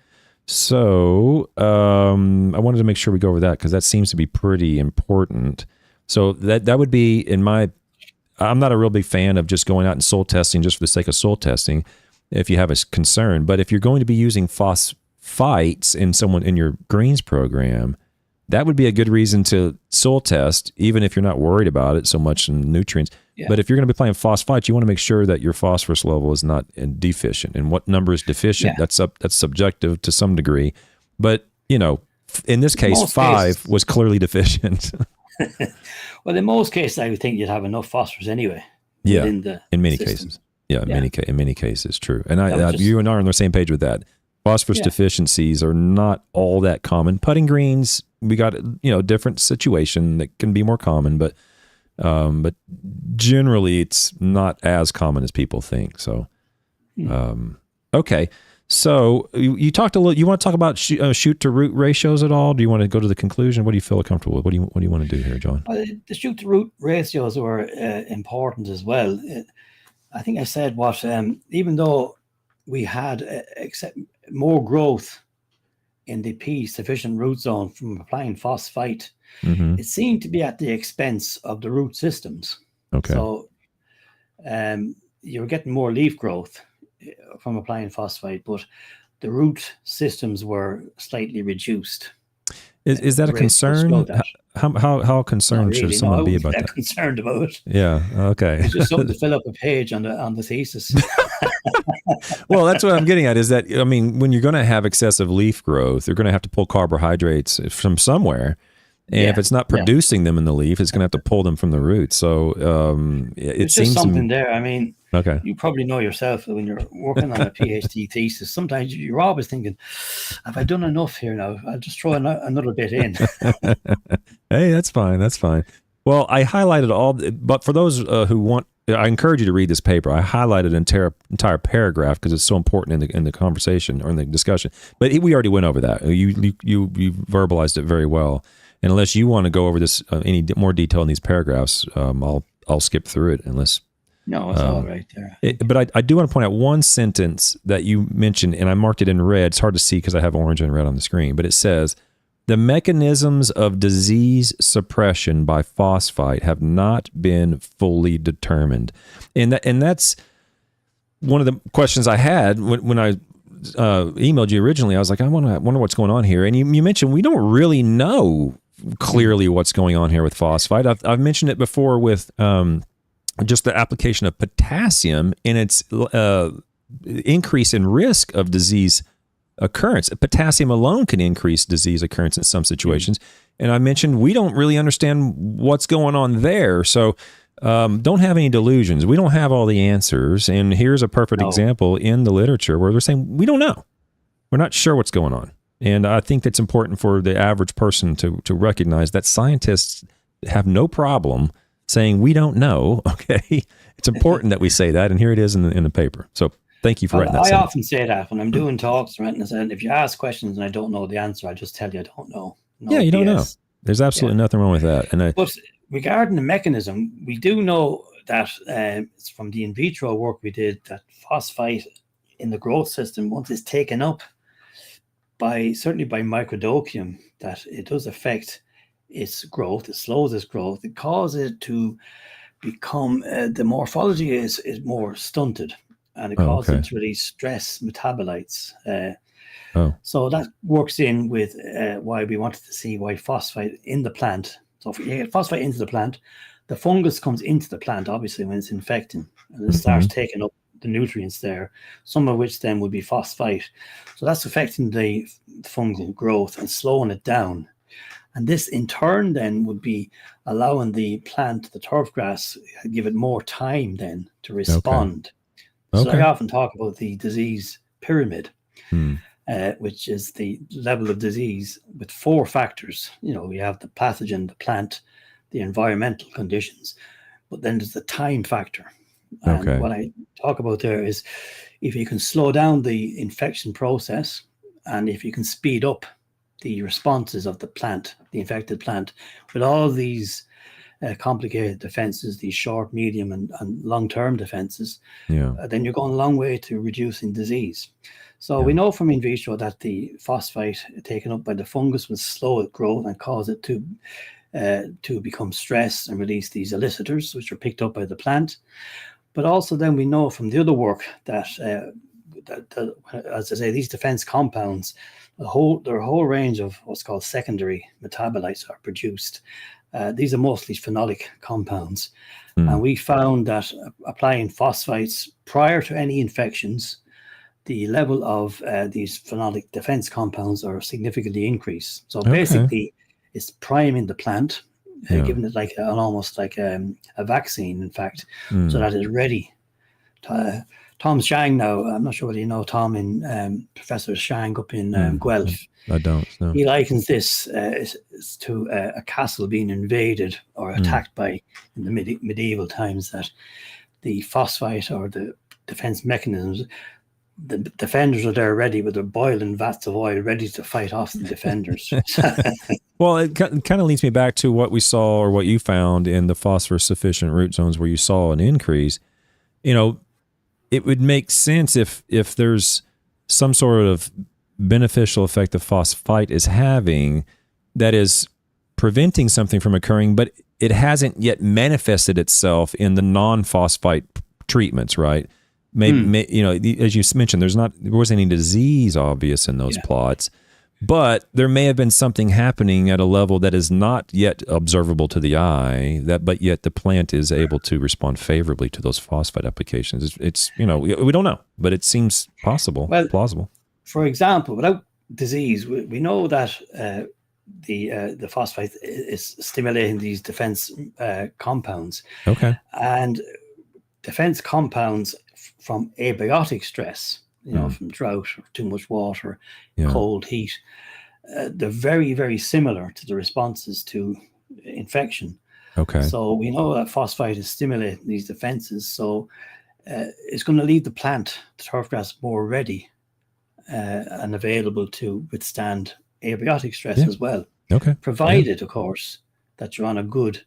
A: So I wanted to make sure we go over that because that seems to be pretty important. So that would be I'm not a real big fan of just going out and soil testing just for the sake of soil testing if you have a concern. But if you're going to be using phosphites in your greens program, that would be a good reason to soil test, even if you're not worried about it so much in nutrients. Yeah. But if you're going to be playing phosphites, you want to make sure that your phosphorus level is not deficient. And what number is deficient? Yeah. That's subjective to some degree. But, in this case, 5 was clearly deficient.
B: Well, in most cases, I would think you'd have enough phosphorus anyway.
A: Yeah, in many cases. Yeah, in many cases, true. And you and I are on the same page with that. Phosphorus deficiencies are not all that common. Putting greens, we got different situation that can be more common, but generally it's not as common as people think. So, okay. So you talked a little. You want to talk about shoot to root ratios at all? Do you want to go to the conclusion? What do you feel comfortable with? What do you want to do here, John?
B: Well, the shoot to root ratios were important as well. I think I said even though we had more growth in the P sufficient root zone from applying phosphite, it seemed to be at the expense of the root systems.
A: Okay.
B: So, you're getting more leaf growth from applying phosphite, but the root systems were slightly reduced.
A: Is that a concern? How concerned
B: really,
A: should someone be about
B: that?
A: that?
B: Concerned about it.
A: Yeah. Okay.
B: It's just something to fill up a page on the thesis.
A: Well, that's what I'm getting at. Is that, I mean, when you're going to have excessive leaf growth, you're going to have to pull carbohydrates from somewhere. And if it's not producing them in the leaf, it's going to have to pull them from the root. So it seems
B: just something there. I mean,
A: okay.
B: You probably know yourself that when you're working on a PhD thesis, sometimes you're always thinking, have I done enough here now? I'll just throw another bit in.
A: Hey, that's fine. That's fine. Well, I highlighted all, but for those who want, I encourage you to read this paper. I highlighted an entire paragraph because it's so important in the conversation or in the discussion. But we already went over that. You verbalized it very well. And unless you want to go over this any more detail in these paragraphs, I'll skip through it unless.
B: No, it's all right there.
A: But I do want to point out one sentence that you mentioned, and I marked it in red. It's hard to see because I have orange and red on the screen, but it says, the mechanisms of disease suppression by phosphite have not been fully determined. And that's one of the questions I had when I emailed you originally. I was like, I wonder what's going on here. And you mentioned we don't really know clearly what's going on here with phosphite. I've mentioned it before with just the application of potassium and its increase in risk of disease occurrence. Potassium alone can increase disease occurrence in some situations. And I mentioned we don't really understand what's going on there. So don't have any delusions. We don't have all the answers. And here's a perfect example in the literature where they're saying, we don't know. We're not sure what's going on. And I think that's important for the average person to recognize that scientists have no problem saying we don't know. Okay. It's important that we say that. And here it is in the paper. So thank you for writing that.
B: I often say that when I'm doing talks, right? And if you ask questions and I don't know the answer, I just tell you I don't know. No
A: you
B: BS.
A: don't know. There's absolutely nothing wrong with that.
B: But regarding the mechanism, we do know that it's from the in vitro work we did that phosphite in the growth system, once it's taken up certainly by microdocium, that it does affect its growth. It slows its growth. It causes it to become the morphology is more stunted. And it causes it to release stress metabolites. So that works in with why we wanted to see why phosphite in the plant. So if you get phosphite into the plant, the fungus comes into the plant, obviously, when it's infecting. And it starts taking up the nutrients there, some of which then would be phosphite. So that's affecting the fungal growth and slowing it down. And this in turn then would be allowing the plant, the turf grass, give it more time then to respond. So I often talk about the disease pyramid, which is the level of disease with 4 factors. You know, we have the pathogen, the plant, the environmental conditions, but then there's the time factor. And what I talk about there is if you can slow down the infection process and if you can speed up the responses of the plant, the infected plant, with all these complicated defenses, these short, medium, and long-term defenses, then you're going a long way to reducing disease. So we know from in vitro that the phosphite taken up by the fungus will slow its growth and cause it to become stressed and release these elicitors, which are picked up by the plant. But also then we know from the other work that, as I say, these defense compounds, there are a whole range of what's called secondary metabolites are produced. These are mostly phenolic compounds. And we found that applying phosphites prior to any infections, the level of these phenolic defense compounds are significantly increased. So basically, it's priming the plant, giving it like almost like a vaccine, in fact, so that it's ready. Tom Shang now, I'm not sure whether you know Tom, in Professor Shang up in Guelph.
A: I don't know.
B: He likens this to a castle being invaded or attacked by, in the medieval times, that the phosphite or the defense mechanisms, the defenders are there ready with their boiling vats of oil ready to fight off the defenders.
A: Well, it kind of leads me back to what we saw or what you found in the phosphorus sufficient root zones where you saw an increase. You know, it would make sense if there's some sort of beneficial effect the phosphite is having that is preventing something from occurring, but it hasn't yet manifested itself in the non-phosphite treatments, right? Maybe, you know, as you mentioned, there wasn't any disease obvious in those plots, but there may have been something happening at a level that is not yet observable to the eye, but yet the plant is able to respond favorably to those phosphite applications. It's you know, we don't know, but it seems plausible.
B: For example, without disease, we know that the phosphite is stimulating these defense compounds.
A: Okay.
B: And defense compounds from abiotic stress, you know, from drought, or too much water, cold, heat, they're very, very similar to the responses to infection.
A: Okay.
B: So we know that phosphite is stimulating these defenses. So it's going to leave the plant, the turfgrass, more ready and available to withstand abiotic stress as well.
A: Okay.
B: Provided, of course, that you're on a good,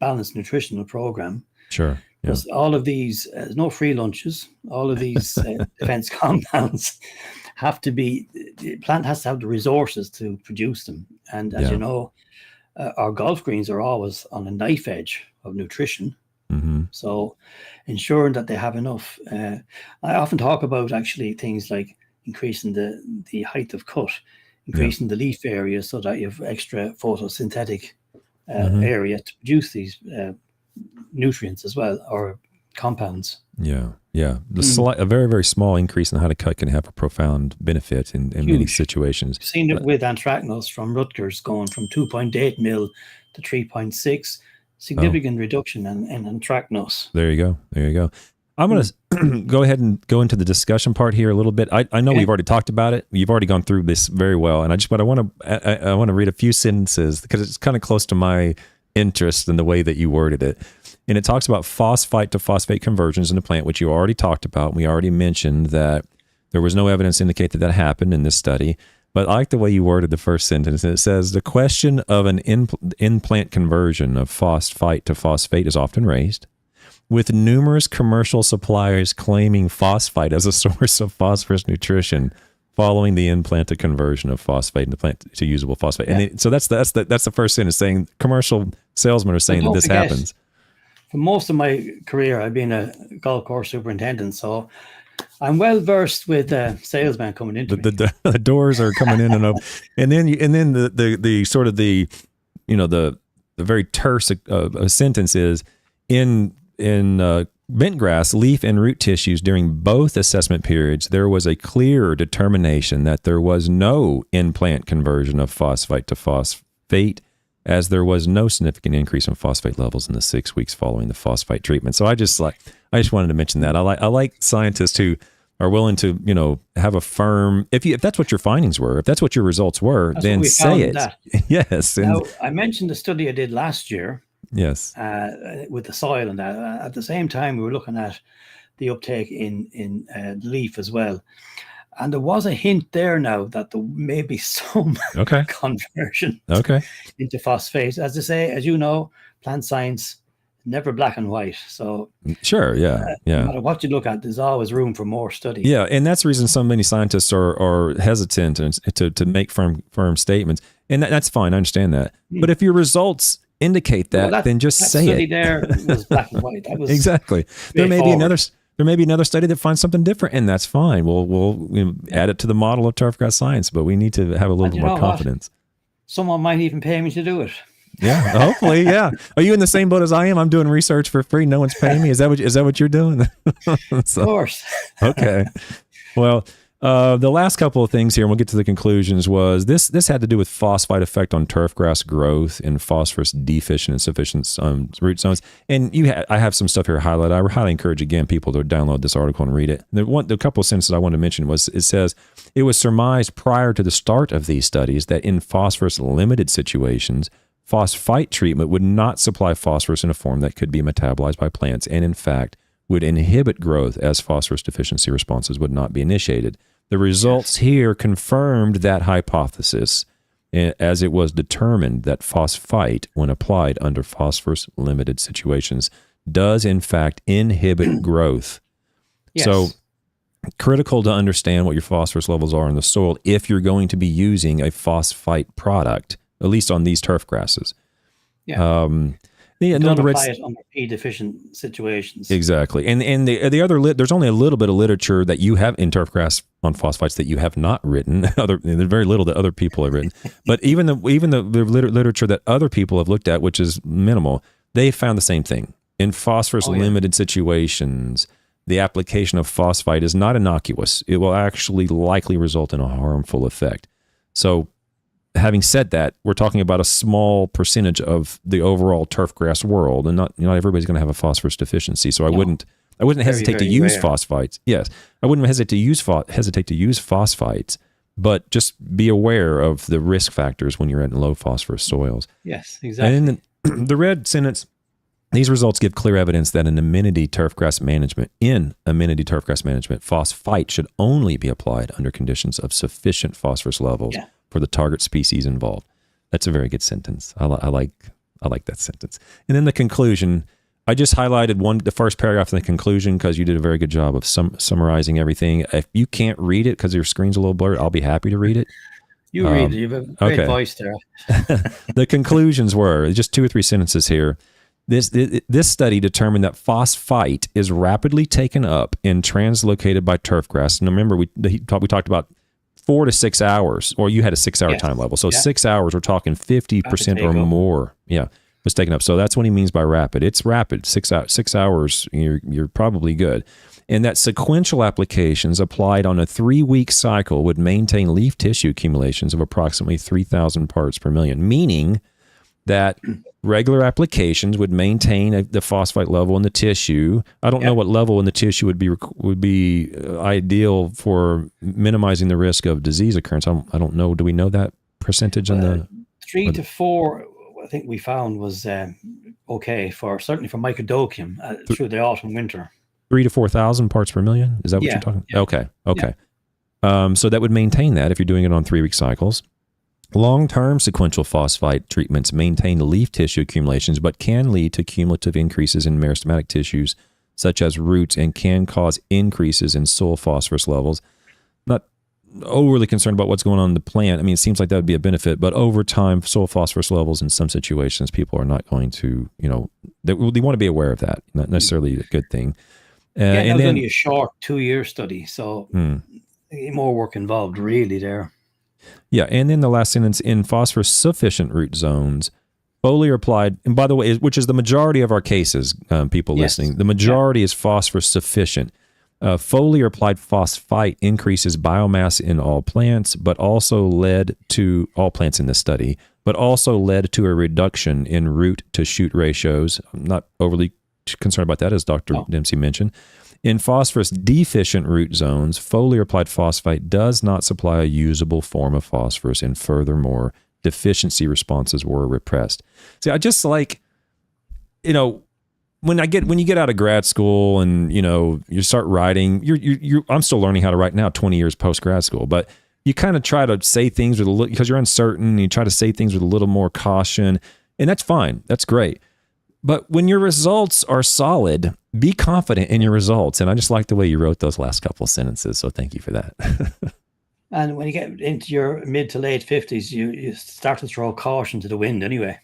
B: balanced nutritional program.
A: Sure.
B: Because all of these, there's no free lunches. All of these defense compounds have to be, the plant has to have the resources to produce them. And as you know, our golf greens are always on a knife edge of nutrition.
A: Mm-hmm.
B: So ensuring that they have enough. I often talk about actually things like increasing the height of cut, increasing the leaf area so that you have extra photosynthetic area to produce these nutrients as well, or compounds. A very, very small increase in the height of cut can have a profound benefit in many situations. I've seen it with anthracnose from Rutgers going from 2.8 mil to 3.6. Significant reduction in anthracnose.
A: There you go. I'm going to go ahead and go into the discussion part here a little bit. I know we've already talked about it. You've already gone through this very well, and I want to read a few sentences because it's kind of close to my interest in the way that you worded it. And it talks about phosphite to phosphate conversions in the plant, which you already talked about. We already mentioned that there was no evidence to indicate that happened in this study. But I like the way you worded the first sentence. It says, the question of an in-plant conversion of phosphite to phosphate is often raised, with numerous commercial suppliers claiming phosphite as a source of phosphorus nutrition following the implanted conversion of phosphate in the plant to usable phosphate. And so that's the first sentence, saying commercial salesmen are saying that this happens.
B: For most of my career, I've been a golf course superintendent, so I'm well versed with salesmen coming into
A: the doors are coming in and open, and then the sort of the very terse sentence is in bentgrass leaf and root tissues during both assessment periods. There was a clear determination that there was no in-plant conversion of phosphite to phosphate, as there was no significant increase in phosphate levels in the 6 weeks following the phosphite treatment. So I just wanted to mention that. I like scientists who are willing to, have a firm, if that's what your findings were, if that's what your results were, then say it. Yes.
B: Now, I mentioned the study I did last year.
A: Yes.
B: With the soil and that. At the same time, we were looking at the uptake in leaf as well. And there was a hint there now that there may be some conversion into phosphate. As I say, as you know, plant science, never black and white. So
A: sure, no
B: matter what you look at, there's always room for more study.
A: Yeah, and that's the reason so many scientists are hesitant to make firm statements. And that's fine, I understand that. But if your results indicate that, then just say
B: study
A: it.
B: There was black and white. That was
A: exactly. There may be another study that finds something different, and that's fine. We'll add it to the model of turfgrass science, but we need to have a little bit more confidence.
B: Someone might even pay me to do it.
A: Yeah, hopefully, yeah. Are you in the same boat as I am? I'm doing research for free. No one's paying me. Is that what you're doing?
B: So, of course.
A: Okay. Well, the last couple of things here, and we'll get to the conclusions, was this had to do with phosphite effect on turfgrass growth in phosphorus deficient and sufficient root zones. And I have some stuff here highlighted. I highly encourage, again, people to download this article and read it. The couple of sentences I wanted to mention was, it says, it was surmised prior to the start of these studies that in phosphorus-limited situations, phosphite treatment would not supply phosphorus in a form that could be metabolized by plants, and in fact, would inhibit growth as phosphorus deficiency responses would not be initiated. The results here confirmed that hypothesis, as it was determined that phosphite, when applied under phosphorus-limited situations, does in fact inhibit growth.
B: Yes.
A: So, critical to understand what your phosphorus levels are in the soil if you're going to be using a phosphite product, at least on these turf grasses.
B: Yeah.
A: Yeah,
B: Don't
A: the
B: apply it under P deficient situations.
A: exactly. And the other there's only a little bit of literature that you have in Turfgrass on phosphites that you have not written. There's very little that other people have written. But even the literature that other people have looked at, which is minimal, they found the same thing. In phosphorus limited situations, the application of phosphite is not innocuous. It will actually likely result in a harmful effect. So having said that, we're talking about a small percentage of the overall turfgrass world, and not everybody's going to have a phosphorus deficiency. So I wouldn't hesitate to use phosphites. Yes, I wouldn't hesitate to use phosphites, but just be aware of the risk factors when you're in low phosphorus soils.
B: Yes, exactly.
A: And in the red sentence, these results give clear evidence that in amenity turfgrass management, phosphite should only be applied under conditions of sufficient phosphorus levels for the target species involved. That's a very good sentence. I like that sentence. And then the conclusion, I just highlighted the first paragraph in the conclusion because you did a very good job of summarizing everything. If you can't read it because your screen's a little blurred, I'll be happy to read it.
B: You read it. You have a great voice there.
A: The conclusions were just 2 or 3 sentences here. This study determined that phosphite is rapidly taken up and translocated by turfgrass. And remember, we talked about 4 to 6 hours, or you had a 6-hour time level. So 6 hours, we're talking 50% or more. Yeah, was taken up. So that's what he means by rapid. It's rapid. 6 hours, you're probably good. And that sequential applications applied on a 3-week cycle would maintain leaf tissue accumulations of approximately 3,000 parts per million, meaning that regular applications would maintain the phosphite level in the tissue. I don't know what level in the tissue would be ideal for minimizing the risk of disease occurrence. I don't know. Do we know that percentage in the
B: 3 to 4? I think we found was okay certainly for mycodocium through the autumn winter.
A: 3,000 to 4,000 parts per million. Is that what you're talking? Yeah. Okay. Yeah. So that would maintain that if you're doing it on 3-week cycles. Long-term sequential phosphite treatments maintain leaf tissue accumulations, but can lead to cumulative increases in meristematic tissues, such as roots, and can cause increases in soil phosphorus levels. Not overly concerned about what's going on in the plant. I mean, it seems like that would be a benefit, but over time, soil phosphorus levels in some situations, people are not going to, they want to be aware of that. Not necessarily a good thing.
B: And that was only a short 2-year study, so more work involved really there.
A: Yeah, and then the last sentence, in phosphorus sufficient root zones, foliar applied, and by the way, which is the majority of our cases, people listening, the majority is phosphorus sufficient. Foliar applied phosphite increases biomass in all plants, but also led to all plants in this study, but also led to a reduction in root to shoot ratios. I'm not overly concerned about that, as Dr. Dempsey mentioned. In phosphorus deficient root zones, foliar applied phosphite does not supply a usable form of phosphorus, and furthermore, deficiency responses were repressed. See, I just like, when you get out of grad school and you start writing, I'm still learning how to write now, 20 years post grad school, but you kind of try to say things because you're uncertain. You try to say things with a little more caution, and that's fine. That's great. But when your results are solid, be confident in your results. And I just like the way you wrote those last couple of sentences. So thank you for that.
B: And when you get into your mid to late 50s, you start to throw caution to the wind anyway.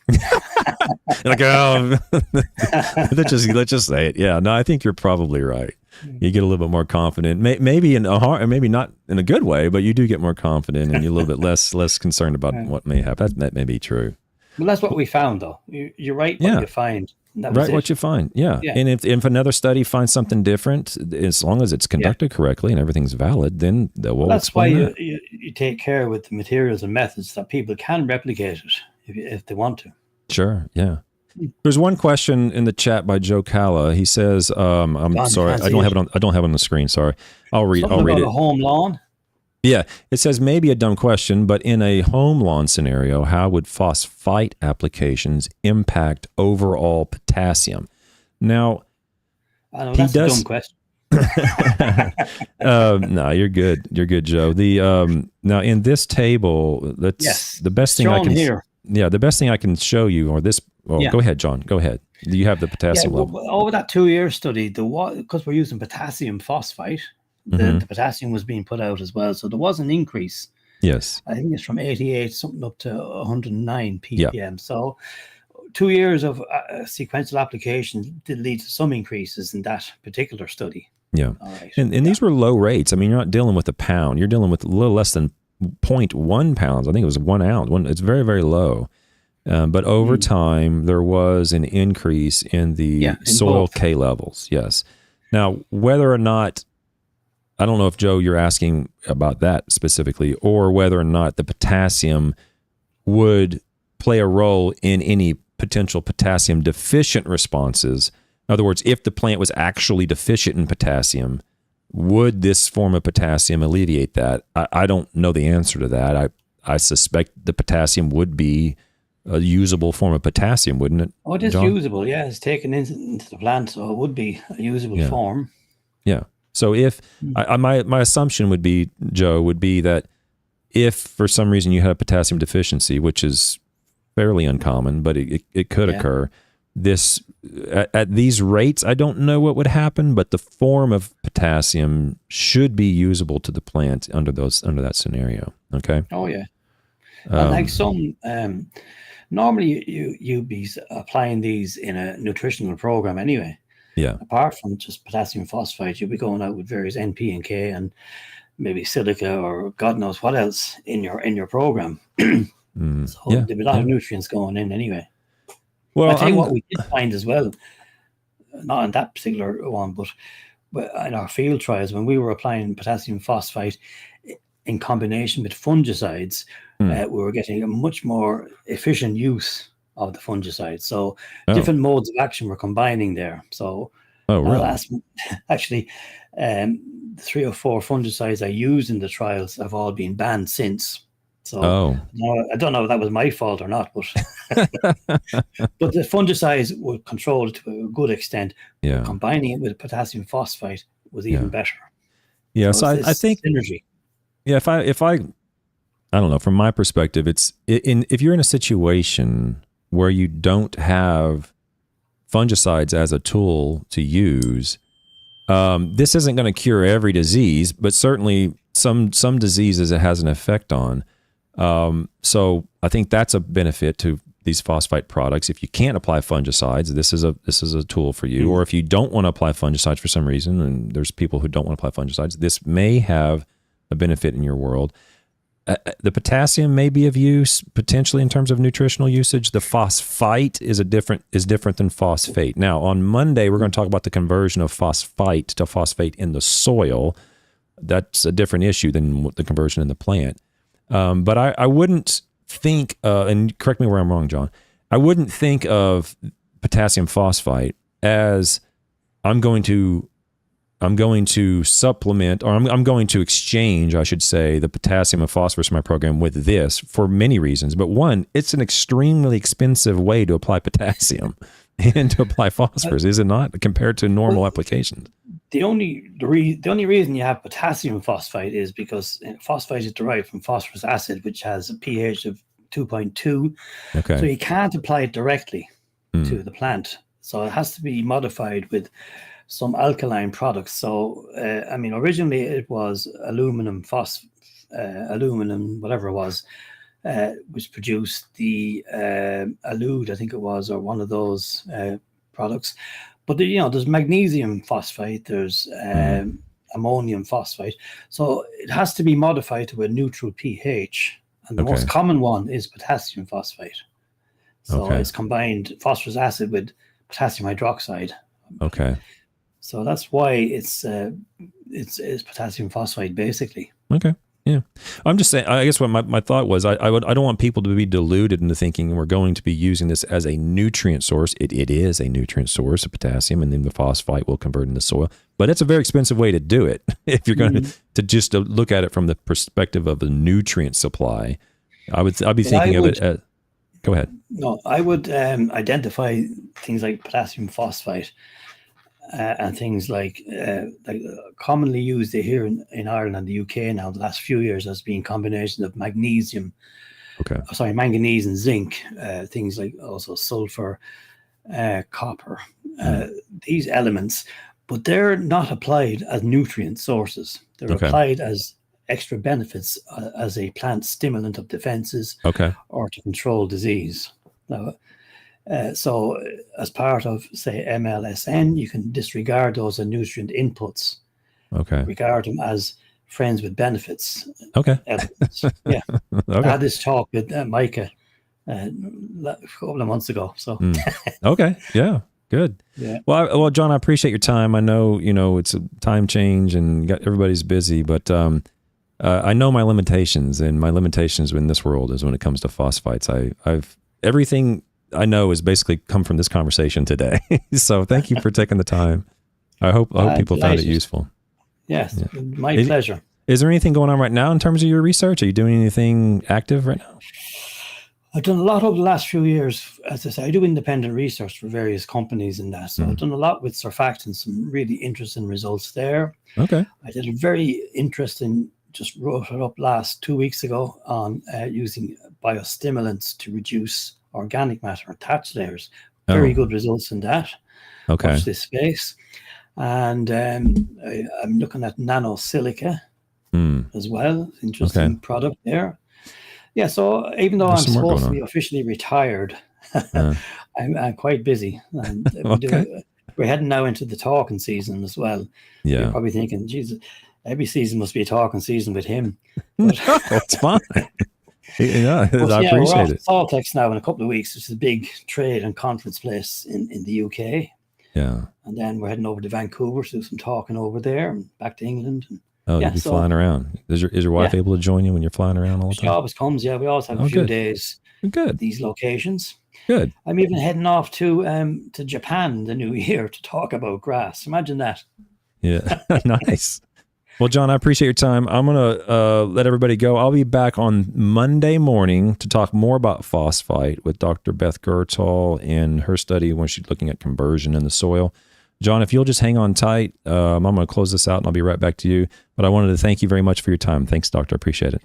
A: Like, let's just say it. Yeah, no, I think you're probably right. You get a little bit more confident, maybe maybe not in a good way, but you do get more confident and you're a little bit less concerned about what may happen. That may be true.
B: Well, that's what we found, though. You write what you find.
A: Right, what you find. Yeah. And if another study finds something different, as long as it's conducted correctly and everything's valid, then we'll
B: that's why
A: explain
B: you take care with the materials and methods that people can replicate it if they want to.
A: Sure. Yeah. There's one question in the chat by Joe Calla. He says, "I'm sorry, I don't have it on the screen. Sorry, I'll read it.
B: A home lawn.
A: Yeah, it says maybe a dumb question, but in a home lawn scenario, how would phosphite applications impact overall potassium?" Now,
B: I know that's a dumb question.
A: No, you're good. You're good, Joe. Now in this table, the best thing I can here. Yeah, the best thing I can show you, or this. Go ahead, John. Go ahead. Do you have the potassium level?
B: Over that 2-year study, because we're using potassium phosphite, the potassium was being put out as well. So there was an increase.
A: Yes.
B: I think it's from 88 something up to 109 ppm. So 2 years of sequential application did lead to some increases in that particular study.
A: Yeah.
B: All right.
A: And these were low rates. I mean, you're not dealing with a pound. You're dealing with a little less than 0.1 pounds. I think it was 1 ounce. It's very, very low. But over time, there was an increase in the soil K levels. Yes. Now, whether or not, I don't know if, Joe, you're asking about that specifically, or whether or not the potassium would play a role in any potential potassium deficient responses. In other words, if the plant was actually deficient in potassium, would this form of potassium alleviate that? I don't know the answer to that. I suspect the potassium would be a usable form of potassium, wouldn't it?
B: Oh, it is
A: John?
B: usable. Yeah, it's taken into the plant, so it would be a usable form.
A: Yeah. So if my assumption would be, Joe, would be that if for some reason you had a potassium deficiency, which is fairly uncommon, but it could occur, this at these rates, I don't know what would happen, but the form of potassium should be usable to the plant under that scenario. Okay.
B: Oh yeah. And like some, normally you'd be applying these in a nutritional program anyway.
A: Yeah.
B: Apart from just potassium phosphite, you'll be going out with various NP and K and maybe silica or God knows what else in your program. So there'll be a lot of nutrients going in anyway. Well, I'll tell you what we did find as well, not in that particular one, but in our field trials, when we were applying potassium phosphite in combination with fungicides, we were getting a much more efficient use of the fungicide. So different modes of action were combining there. So actually, 3 or 4 fungicides I used in the trials have all been banned since. So I don't know if that was my fault or not, but but the fungicides were controlled to a good extent.
A: Yeah.
B: Combining it with potassium phosphite was even better.
A: Yeah. So I think synergy. Yeah. If I don't know, from my perspective, if you're in a situation where you don't have fungicides as a tool to use, this isn't going to cure every disease, but certainly some diseases it has an effect on. So I think that's a benefit to these phosphite products. If you can't apply fungicides, this is a tool for you. Or if you don't want to apply fungicides for some reason, and there's people who don't want to apply fungicides, this may have a benefit in your world. The potassium may be of use potentially in terms of nutritional usage. The phosphite is different than phosphate. Now, on Monday, we're going to talk about the conversion of phosphite to phosphate in the soil. That's a different issue than the conversion in the plant. But I wouldn't think, and correct me where I'm wrong, John, I wouldn't think of potassium phosphite as I'm going to supplement, or I'm going to exchange, I should say, the potassium and phosphorus in my program with this for many reasons. But one, it's an extremely expensive way to apply potassium and to apply phosphorus, is it not, compared to normal applications?
B: The only reason you have potassium phosphite is because phosphite is derived from phosphorus acid, which has a pH of 2.2. Okay. So you can't apply it directly to the plant. So it has to be modified with some alkaline products. So, originally it was aluminum, whatever it was, which produced the allude, I think it was, or one of those products. But there's magnesium phosphite, there's ammonium phosphite. So it has to be modified to a neutral pH. And the most common one is potassium phosphite. So it's combined phosphorus acid with potassium hydroxide. Okay. So that's why it's potassium phosphite basically. Okay. Yeah. I'm just saying, I guess what my thought was, I don't want people to be deluded into thinking we're going to be using this as a nutrient source. It is a nutrient source of potassium, and then the phosphite will convert into soil. But it's a very expensive way to do it if you're going to just look at it from the perspective of a nutrient supply. I'd be thinking of it as, go ahead. No, I would identify things like potassium phosphite and things like commonly used here in Ireland and the UK now the last few years as being combination of magnesium, manganese and zinc, things like also sulfur, copper, these elements, but they're not applied as nutrient sources. They're applied as extra benefits as a plant stimulant of defenses or to control disease. Now, So as part of, say, MLSN, you can disregard those as nutrient inputs.
A: Okay.
B: Regard them as friends with benefits.
A: Okay.
B: Yeah.
A: Okay.
B: I had this talk with Micah a couple of months ago. So.
A: Okay. Yeah. Good.
B: Yeah.
A: Well, John, I appreciate your time. I know, it's a time change and everybody's busy, but I know my limitations, and my limitations in this world is when it comes to phosphites. I've everything I know has basically come from this conversation today. So thank you for taking the time. I hope people found it useful.
B: Yes, yeah. My pleasure.
A: Is there anything going on right now in terms of your research? Are you doing anything active right now?
B: I've done a lot over the last few years. As I say, I do independent research for various companies and that. So I've done a lot with surfactants, some really interesting results there.
A: Okay.
B: I did a very interesting, just wrote it up last 2 weeks ago on using biostimulants to reduce organic matter attached layers. Very good results in that.
A: Okay.
B: Watch this space. And I'm looking at nanosilica as well. Interesting product there. Yeah, so even though I'm supposed to be officially retired, I'm quite busy. And we're heading now into the talking season as well.
A: Yeah.
B: You're probably thinking, Jesus, every season must be a talking season with him.
A: But, it's fine. Yeah, I appreciate
B: we're off
A: it.
B: Saltex now in a couple of weeks, which is a big trade and conference place in the UK.
A: Yeah.
B: And then we're heading over to Vancouver to do some talking over there and back to England.
A: You'll be flying around. Is your wife able to join you when you're flying around all the time?
B: She always comes, yeah. We always have a few days at these locations.
A: Good.
B: I'm even heading off to Japan the new year to talk about grass. Imagine that.
A: Yeah, nice. Well, John, I appreciate your time. I'm going to let everybody go. I'll be back on Monday morning to talk more about phosphite with Dr. Beth Gertall and her study when she's looking at conversion in the soil. John, if you'll just hang on tight, I'm going to close this out and I'll be right back to you. But I wanted to thank you very much for your time. Thanks, Doctor. I appreciate it.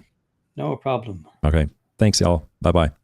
B: No problem.
A: Okay. Thanks, y'all. Bye-bye.